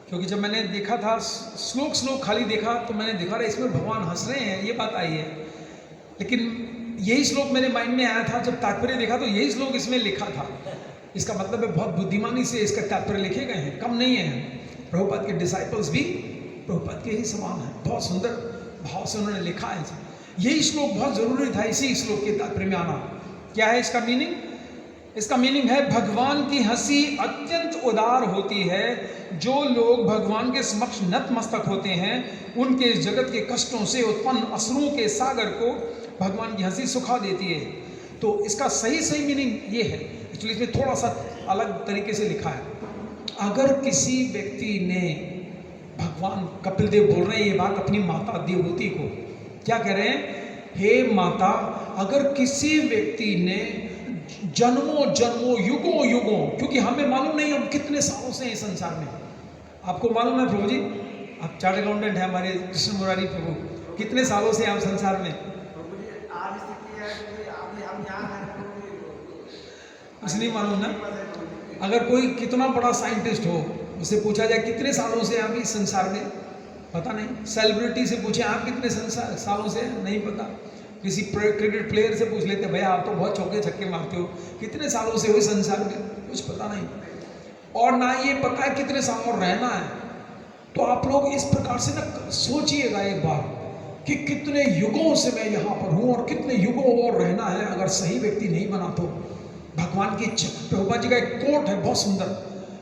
क्योंकि जब मैंने देखा था श्लोक खाली देखा तो मैंने देखा रहा इसमें भगवान हंस रहे हैं, ये बात आई है। लेकिन यही श्लोक मेरे माइंड में आया था जब तात्पर्य देखा, तो यही श्लोक इसमें लिखा था। इसका मतलब है बहुत बुद्धिमानी से इसका तात्पर्य लिखे गए हैं, कम नहीं है। प्रभुपाद के डिसाइपल्स भी प्रभुपाद के ही समान हैं, बहुत सुंदर भाव से उन्होंने लिखा है। यही श्लोक बहुत जरूरी था, इसी श्लोक के तात्पर्य में आना। क्या है इसका मीनिंग? इसका मीनिंग है भगवान की हंसी अत्यंत उदार होती है। जो लोग भगवान के समक्ष नतमस्तक होते हैं उनके जगत के कष्टों से उत्पन्न अश्रुओं के सागर को भगवान की हंसी सुखा देती है। तो इसका सही मीनिंग ये है। एक्चुअली इसमें थोड़ा सा अलग तरीके से लिखा है। अगर किसी व्यक्ति ने, भगवान कपिल देव बोल रहे हैं ये बात अपनी माता देवहूति को, क्या कह रहे हैं? हे माता, अगर किसी व्यक्ति ने जन्मों युगों, क्योंकि हमें मालूम नहीं हम कितने सालों से हैं इस संसार में। आपको मालूम है प्रभु जी, आप चार्टर्ड अकाउंटेंट हैं हमारे कृष्ण मुरारी प्रभु, कितने सालों से आप संसार में? कुछ नहीं मालूम ना। अगर कोई कितना बड़ा साइंटिस्ट हो, उससे पूछा जाए कितने सालों से आप इस संसार में, पता नहीं। सेलिब्रिटी से पूछे आप कितने सालों से, नहीं पता। किसी क्रिकेट प्लेयर से पूछ लेते, भैया आप तो बहुत चौके छक्के मारते हो, कितने सालों से हो संसार में, कुछ पता नहीं। और ना ये पता है कितने साल और रहना है। तो आप लोग इस प्रकार से ना सोचिएगा एक बार कि कितने युगों से मैं यहाँ पर हूँ और कितने युगों और रहना है अगर सही व्यक्ति नहीं बना तो। भगवान की इच्छा। प्रभुपाद जी का एक कोट है बहुत सुंदर।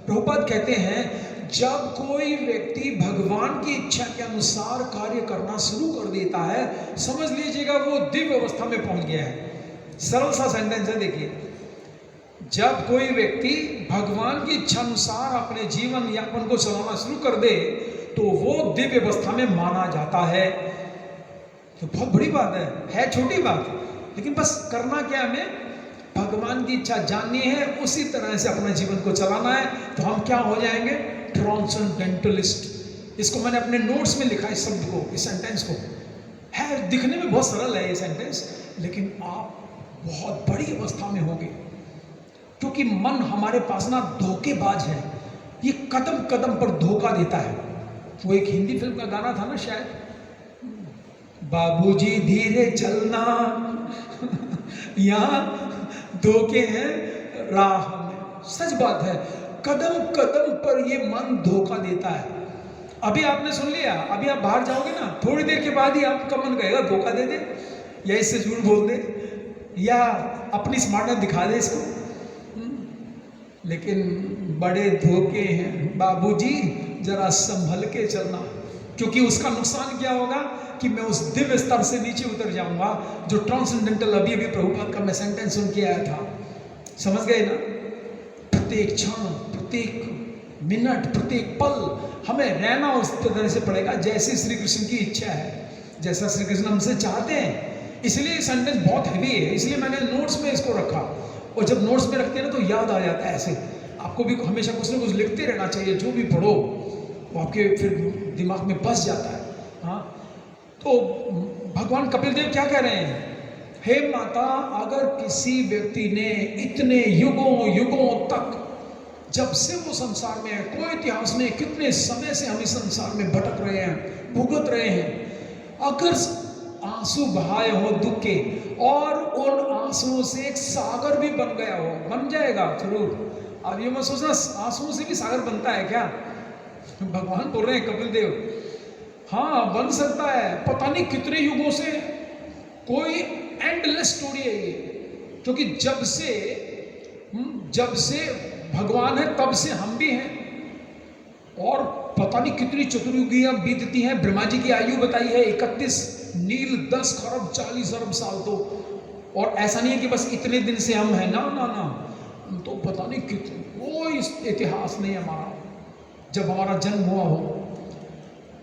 प्रभुपाद कहते हैं जब कोई व्यक्ति भगवान की इच्छा के अनुसार कार्य करना शुरू कर देता है, समझ लीजिएगा वो दिव्य अवस्था में पहुंच गया है। सरल सा सेंटेंस है, देखिए। जब कोई व्यक्ति भगवान की इच्छा अनुसार अपने जीवन यापन को चलाना शुरू कर दे तो वो दिव्य अवस्था में माना जाता है। तो बहुत बड़ी बात है छोटी बात, लेकिन बस करना क्या है, हमें भगवान की इच्छा जाननी है, उसी तरह से अपने जीवन को चलाना है। तो हम क्या हो जाएंगे, ट्रांसेंडेंटलिस्ट। इसको मैंने अपने नोट्स में लिखा इस शब्द को, इस सेंटेंस को। है दिखने में बहुत सरल है ये सेंटेंस, लेकिन आप बहुत बड़ी अवस्था में होंगे, क्योंकि मन हमारे पास ना धोखेबाज है, ये कदम कदम पर धोखा देता है। वो एक हिंदी फिल्म का गाना था ना शायद, बाबूजी धीरे चलना यहाँ धोखे हैं राह में। सच बात है, कदम कदम पर ये मन धोखा देता है। अभी आपने सुन लिया, अभी आप बाहर जाओगे ना, थोड़ी देर के बाद ही आपका मन कहेगा धोखा दे दे, या इससे झूठ बोल दे, या अपनी स्मार्टनेस दिखा दे इसको। लेकिन बड़े धोखे हैं, बाबूजी जरा संभल के चलना, क्योंकि उसका नुकसान क्या होगा कि मैं उस दिव्य स्तर से नीचे उतर जाऊंगा जो ट्रांसेंडेंटल। अभी प्रभुपाद का मैं सेंटेंस सुन के आया था, समझ गए ना। प्रत्येक क्षण, प्रत्येक मिनट, प्रत्येक पल हमें रहना उस तरह से पड़ेगा जैसे श्री कृष्ण की इच्छा है, जैसा श्री कृष्ण हमसे चाहते हैं। इसलिए सेंटेंस बहुत हैवी है, इसलिए मैंने नोट्स में इसको रखा। और जब नोट्स में रखते हैं ना तो याद आ जाता है। ऐसे आपको भी हमेशा कुछ ना कुछ लिखते रहना चाहिए, जो भी पढ़ो वो आपके फिर दिमाग में बस जाता है। हाँ, तो भगवान कपिल देव क्या कह रहे हैं, हे माता, अगर किसी व्यक्ति ने इतने युगों युगों तक, जब से वो संसार में है, कोई इतिहास नहीं, कितने समय से हम इस संसार में भटक रहे हैं, भुगत रहे हैं, अगर आंसू बहाए हो दुख के और उन आंसुओं से एक सागर भी बन गया हो, बन जाएगा जरूर। अब ये मत सोचना आंसुओं से भी सागर बनता है क्या, भगवान बोल रहे हैं कपिल देव, हाँ बन सकता है। पता नहीं कितने युगों से, कोई एंडलेस स्टोरी है ये, क्योंकि जब से भगवान है तब से हम भी हैं, और पता नहीं कितनी चतुर्युगियां बीतती हैं। ब्रह्मा जी की आयु बताई है 31, नील 10 खरब 40 अरब साल। तो और ऐसा नहीं है कि बस इतने दिन से हम हैं, ना ना ना, हम तो पता नहीं कितने, कोई इतिहास नहीं हमारा जब हमारा जन्म हुआ हो।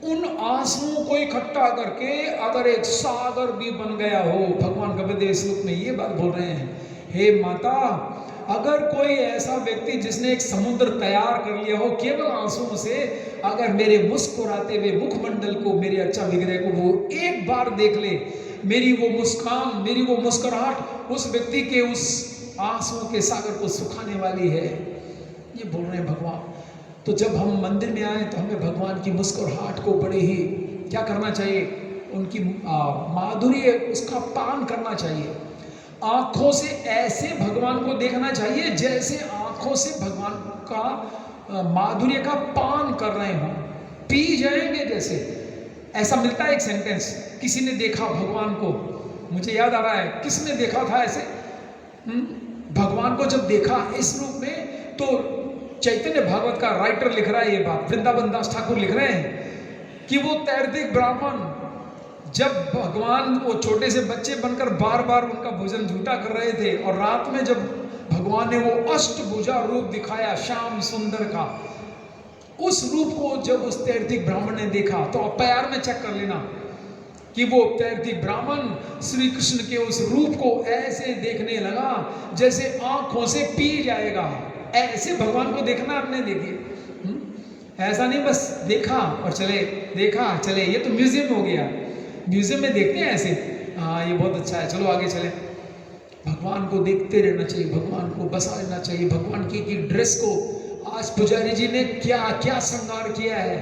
उन आंसुओं को इकट्ठा करके अगर एक सागर भी बन गया हो, भगवान कपिल देव श्लोक में ये बात बोल रहे हैं, हे माता, अगर कोई ऐसा व्यक्ति जिसने एक समुद्र तैयार कर लिया हो केवल आंसुओं से, अगर मेरे मुस्कुराते हुए मुखमंडल को, मेरे अच्छा विग्रह को वो एक बार देख ले, मेरी वो मुस्कान, मेरी वो मुस्कुराहट उस व्यक्ति के उस आंसुओं के सागर को सुखाने वाली है, ये बोल रहे हैं भगवान। तो जब हम मंदिर में आए तो हमें भगवान की मुस्कुराहट को बड़े ही क्या करना चाहिए, उनकी माधुर्य, उसका पान करना चाहिए। आंखों से ऐसे भगवान को देखना चाहिए जैसे आंखों से भगवान का माधुर्य का पान कर रहे हो, पी जाएंगे जैसे। ऐसा मिलता है एक सेंटेंस, किसी ने देखा भगवान को, मुझे याद आ रहा है किसने देखा था ऐसे, भगवान को जब देखा इस रूप में, तो चैतन्य भागवत का राइटर लिख रहा है ये बात, वृंदावन दास ठाकुर लिख रहे हैं कि वो तैर्तिक ब्राह्मण जब भगवान वो छोटे से बच्चे बनकर बार बार उनका भोजन झूठा कर रहे थे, और रात में जब भगवान ने वो अष्टभुजा रूप दिखाया श्याम सुंदर का, उस रूप को जब उस तैर्तिक ब्राह्मण ने देखा, तो आप प्यार में चेक कर लेना कि वो तैर्तिक ब्राह्मण श्री कृष्ण के उस रूप को ऐसे देखने लगा जैसे आंखों से पी जाएगा। ऐसे भगवान को देखना आपने, देखिए ऐसा नहीं बस देखा और चले, देखा चले, ये तो म्यूजियम हो गया, म्यूजियम में देखते हैं ऐसे, हाँ ये बहुत अच्छा है चलो आगे चले। भगवान को देखते रहना चाहिए, भगवान को बसा लेना चाहिए। भगवान की ड्रेस को आज पुजारी जी ने क्या क्या श्रृंगार किया है,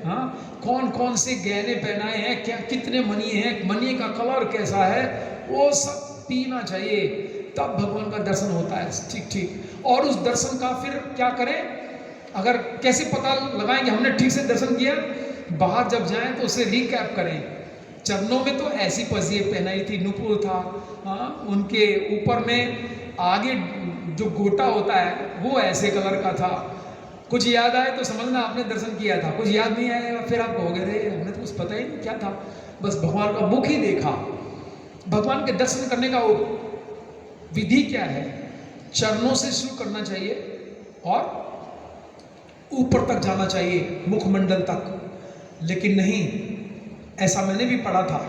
हाँ कौन कौन से गहने पहनाए हैं, क्या कितने मणि हैं, मणि का कलर कैसा है, वो सब पीना चाहिए, तब भगवान का दर्शन होता है ठीक ठीक। और उस दर्शन का फिर क्या करें, अगर कैसे पता लगाएंगे हमने ठीक से दर्शन किया, बाहर जब जाएं तो उसे रिकैप करें। चरणों में तो ऐसी पजेब पहनाई थी, नुपुर था, हाँ उनके ऊपर में आगे जो गोटा होता है वो ऐसे कलर का था। कुछ याद आए तो समझना आपने दर्शन किया था, कुछ याद नहीं आएगा फिर आप कहोगे रे हमने तो कुछ पता ही नहीं क्या था, बस भगवान का मुख ही देखा। भगवान के दर्शन करने का वो विधि क्या है, चरणों से शुरू करना चाहिए और ऊपर तक जाना चाहिए, मुखमंडल तक। लेकिन नहीं, ऐसा मैंने भी पढ़ा था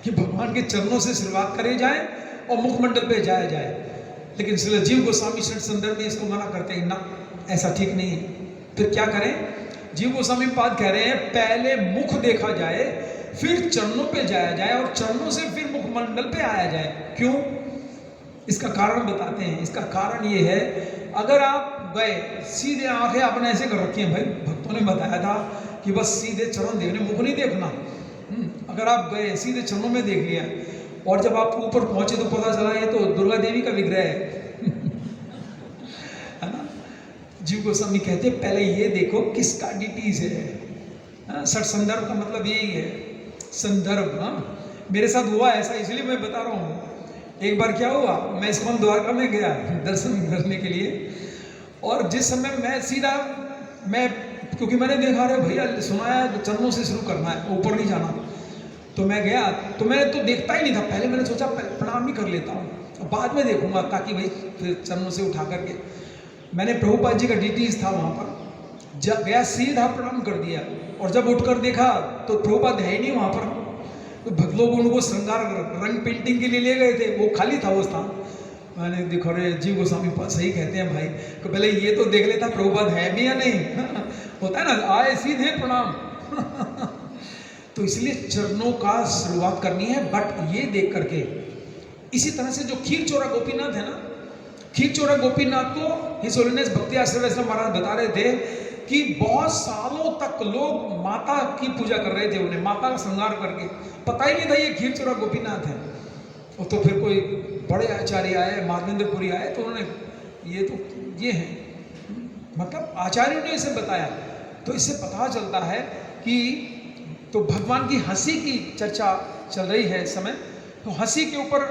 कि भगवान के चरणों से शुरुआत करे जाए और मुखमंडल पे जाया जाए। लेकिन श्री जीव गोस्वामी षट संदर्भ में इसको मना करते हैं, ना, ऐसा ठीक नहीं है। फिर क्या करें? जीव गोस्वामी पाद कह रहे हैं पहले मुख देखा जाए, फिर चरणों पे जाया जाए और चरणों से फिर मुखमंडल पे आया जाए। क्यों? इसका कारण बताते हैं। इसका कारण ये है, अगर आप गए सीधे, आंखें आपने ऐसे कर रखी हैं, भाई भक्तों ने बताया था कि बस सीधे चरण देखने, मुख नहीं देखना। अगर आप गए सीधे चरणों में देख लिया और जब आप ऊपर पहुंचे तो पता चला ये तो दुर्गा देवी का विग्रह है ना। जीव गोस्वामी कहते पहले ये देखो किसका डिटीज है। सठ संदर्भ का मतलब यही है, संदर्भ। हाँ, मेरे साथ हुआ ऐसा, इसलिए मैं बता रहा हूँ। एक बार क्या हुआ, मैं इस्कॉन द्वारका में गया दर्शन करने के लिए, और जिस समय मैं क्योंकि मैंने देखा रहे भैया सुनाया चरणों से शुरू करना है, ऊपर नहीं जाना, तो मैं गया। तो मैं तो देखता ही नहीं था, पहले मैंने सोचा प्रणाम ही कर लेता हूँ, बाद में देखूंगा, ताकि भाई फिर चरणों से उठा करके। मैंने प्रभुपाद जी का डिटेल्स था वहाँ पर, जब गया सीधा प्रणाम कर दिया, और जब उठकर देखा तो प्रभुपाद है ही नहीं वहाँ पर। तो भक्त लोग उनको श्रृंगार रंग पेंटिंग के लिए ले गए थे, वो खाली था वो स्थान। मैंने देखो रे जीव गोस्वामी सही कहते हैं भाई, तो पहले ये तो देख लेता प्रभुपाद है भी या नहीं। होता है ना, आए सीधे प्रणाम। तो इसलिए चरणों का शुरुआत करनी है, बट ये देख करके। इसी तरह से जो खीर चोरा गोपीनाथ है ना, खीर चोरा गोपीनाथ को हिज होलीनेस भक्ति आश्रय वैष्णव महाराज बता रहे थे कि बहुत सालों तक लोग माता की पूजा कर रहे थे, उन्हें माता का श्रृंगार करके, पता ही नहीं था ये खीर चोरा गोपीनाथ है। और तो फिर कोई बड़े आचार्य आए, माधवेंद्रपुरी आए, तो उन्होंने ये है, मतलब आचार्यों ने इसे बताया। तो इससे पता चलता है कि तो भगवान की हंसी की चर्चा चल रही है इस समय। तो हंसी के ऊपर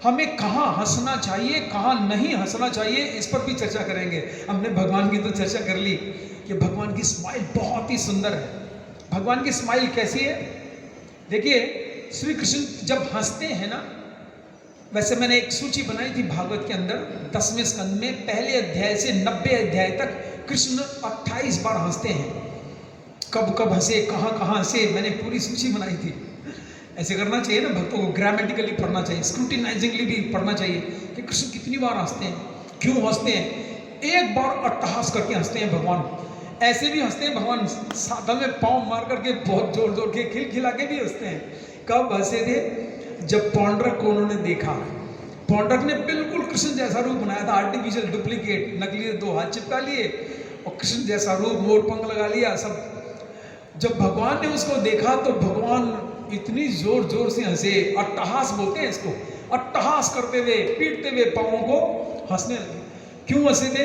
हमें कहाँ हंसना चाहिए, कहाँ नहीं हंसना चाहिए, इस पर भी चर्चा करेंगे। हमने भगवान की तो चर्चा कर ली कि भगवान की स्माइल बहुत ही सुंदर है। भगवान की स्माइल कैसी है? देखिए, श्री कृष्ण जब हंसते हैं ना, वैसे मैंने एक सूची बनाई थी भागवत के अंदर 10वें स्कंद में, पहले अध्याय से 90 अध्याय तक कृष्ण 28 बार हंसते हैं। कब कब हंसे, कहाँ कहाँ हंसे, मैंने पूरी सूची बनाई थी। ऐसे करना चाहिए ना, भक्तों को ग्रामेटिकली पढ़ना चाहिए, स्क्रूटिनाइजिंगली भी पढ़ना चाहिए कि कृष्ण कितनी बार हंसते हैं, क्यों हंसते हैं। एक बार अट्टहास करके हंसते हैं भगवान, ऐसे भी हंसते हैं भगवान, साधन में पाँव मार करके बहुत जोर जोर के खिलखिला के भी हंसते हैं। कब हंसे थे? जब पौंड्रक को उन्होंने देखा। पौंड्रक ने बिल्कुल कृष्ण जैसा रूप बनाया था, आर्टिफिशियल डुप्लीकेट, नकली 2 हाथ चिपका लिए और कृष्ण जैसा रूप, मोर पंख लगा लिया सब। जब भगवान ने उसको देखा तो भगवान इतनी जोर जोर से हंसे, अट्टहास बोलते हैं इसको, अट्टहास करते हुए, पीटते हुए पाँवों को हंसने लगे। क्यों हंसे थे?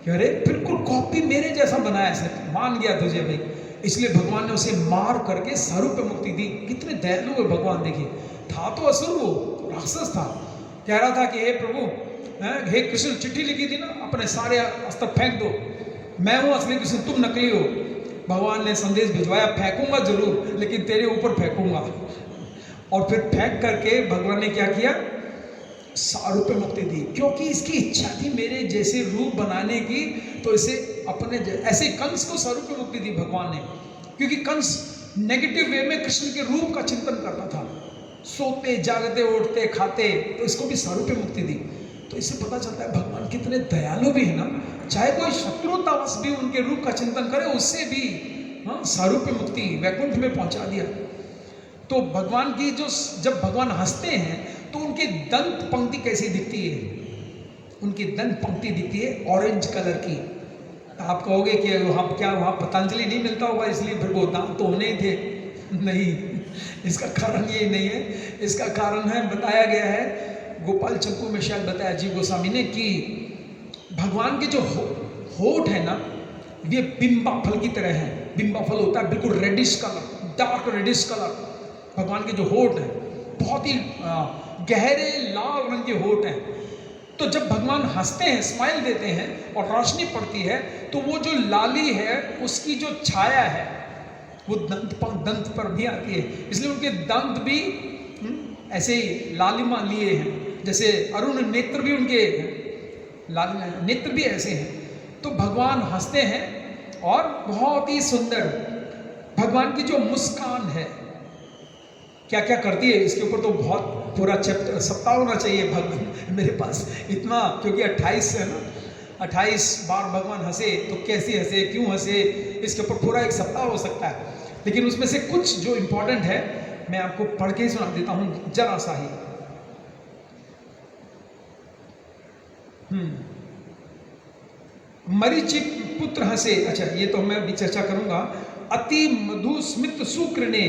अरे बिल्कुल कॉपी मेरे जैसा बनाया है, मान गया तुझे भाई, इसलिए भगवान ने उसे मार करके स्वरूप मुक्ति दी। कितने दयालु है भगवान, देखिए। था तो असुर, वो राक्षस था, कह रहा था कि हे प्रभु, हे कृष्ण, चिट्ठी लिखी थी ना, अपने सारे अस्त्र फेंक दो, मैं हूँ असली कृष्ण, तुम नकली हो। भगवान ने संदेश भिजवाया, फेंकूंगा जरूर, लेकिन तेरे ऊपर फेंकूंगा। और फिर फेंक करके भगवान ने क्या किया? सारूप्य मुक्ति दी, क्योंकि इसकी इच्छा थी मेरे जैसे रूप बनाने की। तो इसे अपने ऐसे कंस को सारूप्य मुक्ति दी भगवान ने, क्योंकि कंस नेगेटिव वे में कृष्ण के रूप का चिंतन करता था, सोते जागते उठते खाते, तो इसको भी सारूप्य मुक्ति दी। तो इससे पता चलता है भगवान कितने दयालु भी है ना, चाहे कोई शत्रुतावश भी उनके रूप का चिंतन करे, उससे भी सारूप्य मुक्ति वैकुंठ में पहुंचा दिया। तो भगवान की जब भगवान हंसते हैं तो उनकी दंत पंक्ति कैसी दिखती है? उनकी दंत पंक्ति दिखती है ऑरेंज कलर की। आप कहोगे कि वहाँ पतंजलि नहीं मिलता होगा इसलिए फिर वो दांत तो होने ही थे? नहीं, इसका कारण ये नहीं है। इसका कारण है, बताया गया है गोपाल चंकू में, शायद बताया जीव गोस्वामी ने, कि भगवान के जो होठ है ना, ये बिंबा फल की तरह है। बिंबा फल होता है बिल्कुल reddish colour, dark reddish colour. भगवान के जो होठ है बहुत ही गहरे लाल रंग के होठ हैं। तो जब भगवान हंसते हैं, स्माइल देते हैं और रोशनी पड़ती है, तो वो जो लाली है उसकी जो छाया है वो दंत पर भी आती है, इसलिए उनके दंत भी ऐसे ही लालिमा लिए हैं। जैसे अरुण नेत्र भी उनके लाल नेत्र भी ऐसे हैं। तो भगवान हंसते हैं और बहुत ही सुंदर भगवान की जो मुस्कान है क्या क्या करती है, इसके ऊपर तो बहुत पूरा चैप्टर सप्ताह होना चाहिए भगवान मेरे पास इतना, क्योंकि 28 है ना, 28 बार भगवान हंसे तो कैसे हंसे, क्यों हंसे, इसके ऊपर पूरा एक सप्ताह हो सकता है। लेकिन उसमें से कुछ जो इम्पोर्टेंट है मैं आपको पढ़ के ही सुना देता हूं जरा सा ही। मरीचि पुत्र हंसे, अच्छा ये तो मैं भी चर्चा करूंगा। अति मधु स्मित शुक्र ने,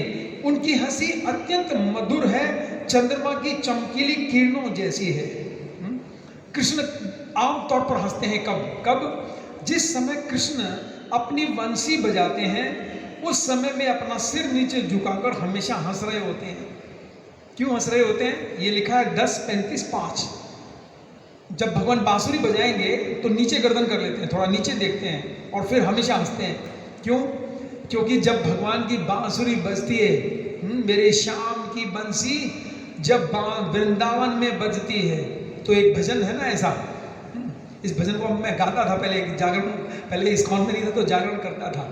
उनकी हंसी अत्यंत मधुर है, चंद्रमा की चमकीली किरणों जैसी है। कृष्ण आमतौर पर हंसते हैं कब? जिस समय कृष्ण अपनी बंसी बजाते हैं उस समय में अपना सिर नीचे झुकाकर हमेशा हंस रहे होते हैं। क्यों हंस रहे होते हैं? ये लिखा है 10:35:5। जब भगवान बांसुरी बजाएंगे तो नीचे गर्दन कर लेते हैं, थोड़ा नीचे देखते हैं और फिर हमेशा हंसते हैं। क्यों? क्योंकि जब भगवान की बांसुरी बजती है, मेरे श्याम की बंसी जब वृंदावन में बजती है, तो एक भजन है ना ऐसा, इस भजन को मैं गाता था पहले जागरण, पहले इस्कॉन में नहीं था तो जागरण करता था।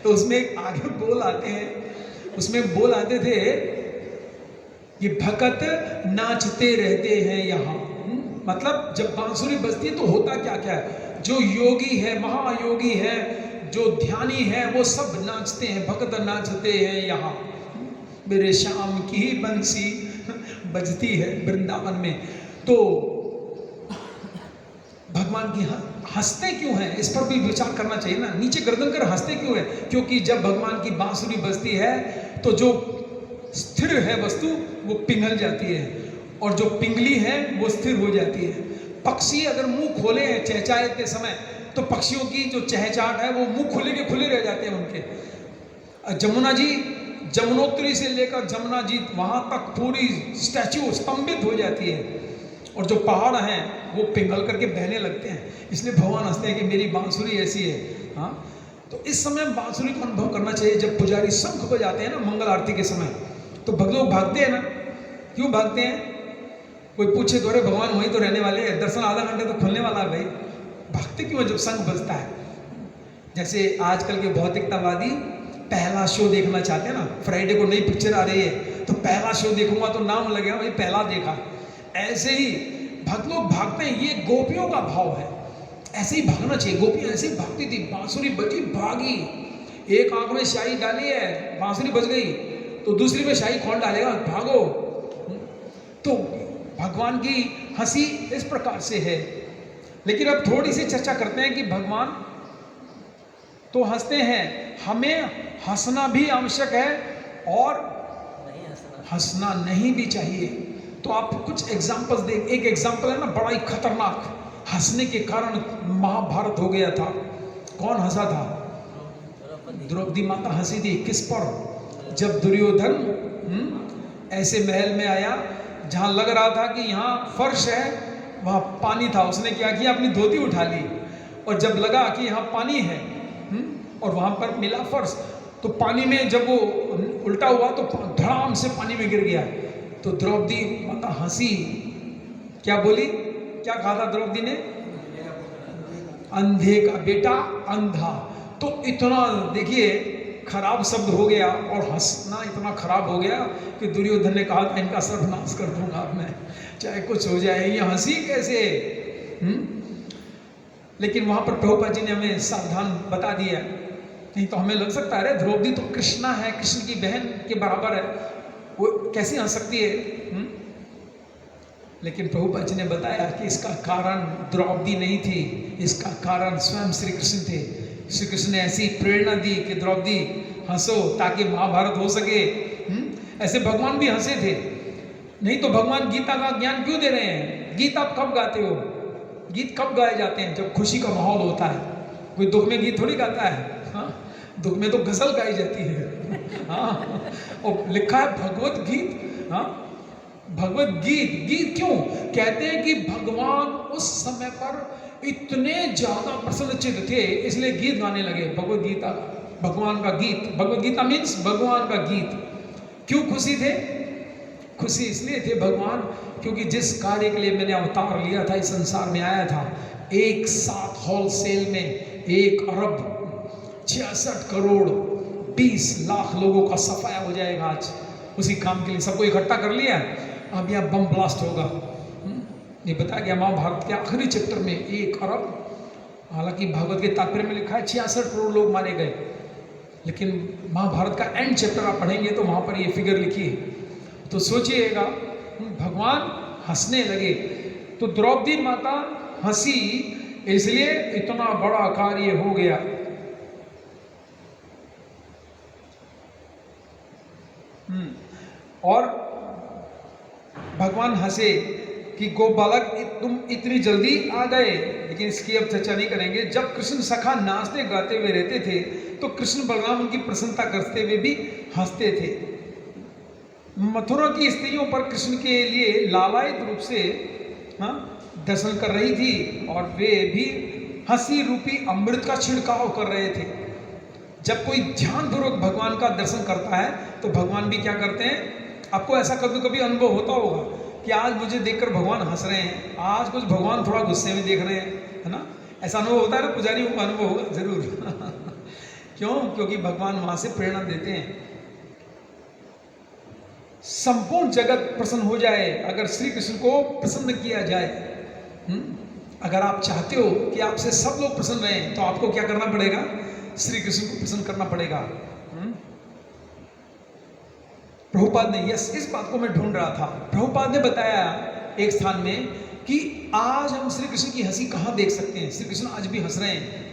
तो उसमें एक आगे बोल आते हैं, उसमें बोल आते थे कि भगत नाचते रहते हैं यहाँ। मतलब जब बांसुरी बजती है तो होता क्या क्या है, जो योगी है, महायोगी है, जो ध्यानी है, वो सब नाचते हैं, भगत नाचते हैं यहाँ, मेरे श्याम की बंसी बजती है वृंदावन में। तो भगवान की हंसते क्यों हैं, इस पर भी विचार करना चाहिए ना। नीचे गर्दन कर हंसते क्यों है? क्योंकि जब भगवान की बांसुरी बजती है तो जो स्थिर है वस्तु वो पिघल जाती है और जो पिघली है वो स्थिर हो जाती है। पक्षी अगर मुंह खोले हैं चहचहाते समय तो पक्षियों की जो चहचहाट है वो मुंह खुले के खुले रह जाते हैं उनके। जमुना जी, जमुनोत्री से लेकर जमुना जी वहां तक पूरी स्टैच्यू स्तंभित हो जाती है और जो पहाड़ हैं वो पिघल करके बहने लगते हैं। इसलिए भगवान हंसते हैं कि मेरी बांसुरी ऐसी है। हाँ, तो इस समय बांसुरी का अनुभव करना चाहिए। जब पुजारी शंख बजाते हैं ना मंगल आरती के समय, तो भक्त लोग भागते हैं ना। क्यों भागते हैं? कोई पूछे तो अरे भगवान वहीं तो रहने वाले हैं, दर्शन आधा घंटे तो खुलने वाला है भाई। भागते क्यों जब शंख बजता है? जैसे आजकल के भौतिकतावादी पहला शो देखना चाहते हैं ना, फ्राइडे को नई पिक्चर आ रही है तो पहला शो देखूंगा तो नाम लगेगा भाई पहला देखा। ऐसे ही भक्त लोग भागते हैं, ये गोपियों का भाव है। ऐसे ही भागना चाहिए। गोपियां ऐसे ही भागती थी, बांसुरी बजी भागी, एक आंख में शाही डाली है, बांसुरी बज गई तो दूसरी में शाही कौन डालेगा, भागो। तो भगवान की हंसी इस प्रकार से है। लेकिन अब थोड़ी सी चर्चा करते हैं कि भगवान तो हंसते हैं, हमें हंसना भी आवश्यक है और हंसना नहीं भी चाहिए। तो आप कुछ एग्जाम्पल्स देख। एक एग्जाम्पल है ना बड़ा ही खतरनाक, हंसने के कारण महाभारत हो गया था। कौन हंसा था? द्रौपदी माता हंसी थी। किस पर? जब दुर्योधन ऐसे महल में आया जहां लग रहा था कि यहाँ फर्श है, वहां पानी था। उसने क्या किया, अपनी धोती उठा ली और जब लगा कि यहाँ पानी है और वहां पर मिला फर्श, तो पानी में जब वो उल्टा हुआ तो धड़ाम से पानी में गिर गया। तो द्रौपदी माता हंसी, क्या बोली, क्या कहा था द्रौपदी ने? अंधे का बेटा अंधा। तो इतना देखिए खराब शब्द हो गया और हंसना इतना खराब हो गया कि दुर्योधन ने कहा था इनका सर्वनाश कर दूंगा मैं, चाहे कुछ हो जाए। ये हंसी कैसे? लेकिन वहां पर प्रभुपाद जी ने हमें सावधान बता दिया, नहीं तो हमें लग सकता है द्रौपदी तो कृष्णा है, कृष्ण की बहन के बराबर है, वो कैसी हंस सकती है? लेकिन प्रभुपाद जी ने बताया कि इसका कारण द्रौपदी नहीं थी, इसका कारण स्वयं श्री कृष्ण थे। श्री कृष्ण ने ऐसी प्रेरणा दी कि द्रौपदी हंसो ताकि महाभारत हो सके। ऐसे भगवान भी हंसे थे, नहीं तो भगवान गीता का ज्ञान क्यों दे रहे हैं? गीत आप कब गाते हो? गीत कब गाए जाते हैं? जब खुशी का माहौल होता है। कोई दुख में गीत थोड़ी गाता है। हाँ, दुख में तो गजल गाई जाती है। हाँ, और लिखा है भगवत गीत। हाँ, भगवत गीत। गीत क्यों कहते हैं? कि भगवान उस समय पर इतने ज्यादा प्रसन्नचित्त थे इसलिए गीत गाने लगे। भगवत गीता, भगवान का गीत। भगवत गीता मीन्स भगवान का गीत। क्यों खुशी थे? खुशी इसलिए थे भगवान, क्योंकि जिस कार्य के लिए मैंने अवतार लिया था, इस संसार में आया था, एक साथ होलसेल में 1 अरब 66 करोड़ 20 लाख लोगों का सफाया हो जाएगा आज। उसी काम के लिए सबको इकट्ठा कर लिया। अब यहाँ बम ब्लास्ट होगा। ये बताया गया महाभारत के आखिरी चैप्टर में 1 अरब, हालांकि भागवत के तात्पर्य में लिखा है 66 करोड़ लोग मारे गए, लेकिन महाभारत का एंड चैप्टर आप पढ़ेंगे तो वहां पर ये फिगर लिखी है। तो सोचिएगा, भगवान हंसने लगे। तो द्रौपदी माता हंसी, इसलिए इतना बड़ा कार्य हो गया। और भगवान हंसे कि गोपालक तुम इतनी जल्दी आ गए। लेकिन इसकी अब चर्चा नहीं करेंगे। जब कृष्ण सखा नाचते गाते हुए रहते थे तो कृष्ण बलराम उनकी प्रसन्नता करते हुए भी हंसते थे। मथुरा की स्त्रियों पर कृष्ण के लिए लालायित रूप से दर्शन कर रही थी और वे भी हंसी रूपी अमृत का छिड़काव कर रहे थे। जब कोई ध्यानपूर्वक भगवान का दर्शन करता है तो भगवान भी क्या करते हैं। आपको ऐसा कभी कभी अनुभव होता होगा कि आज मुझे देखकर भगवान हंस रहे हैं, आज कुछ भगवान थोड़ा गुस्से में देख रहे हैं, है ना। ऐसा अनुभव होता है ना, पुजारियों का अनुभव होगा जरूर। क्यों? क्योंकि भगवान वहां से प्रेरणा देते हैं। संपूर्ण जगत प्रसन्न हो जाए अगर श्री कृष्ण को प्रसन्न किया जाए। अगर आप चाहते हो कि आपसे सब लोग प्रसन्न रहें तो आपको क्या करना पड़ेगा? श्री कृष्ण को प्रसन्न करना पड़ेगा। प्रभुपाद ने, यस, इस बात को मैं ढूंढ रहा था। प्रभुपाद ने बताया एक स्थान में कि आज हम श्री कृष्ण की हंसी कहां देख सकते हैं। श्री कृष्ण आज भी हंस रहे हैं।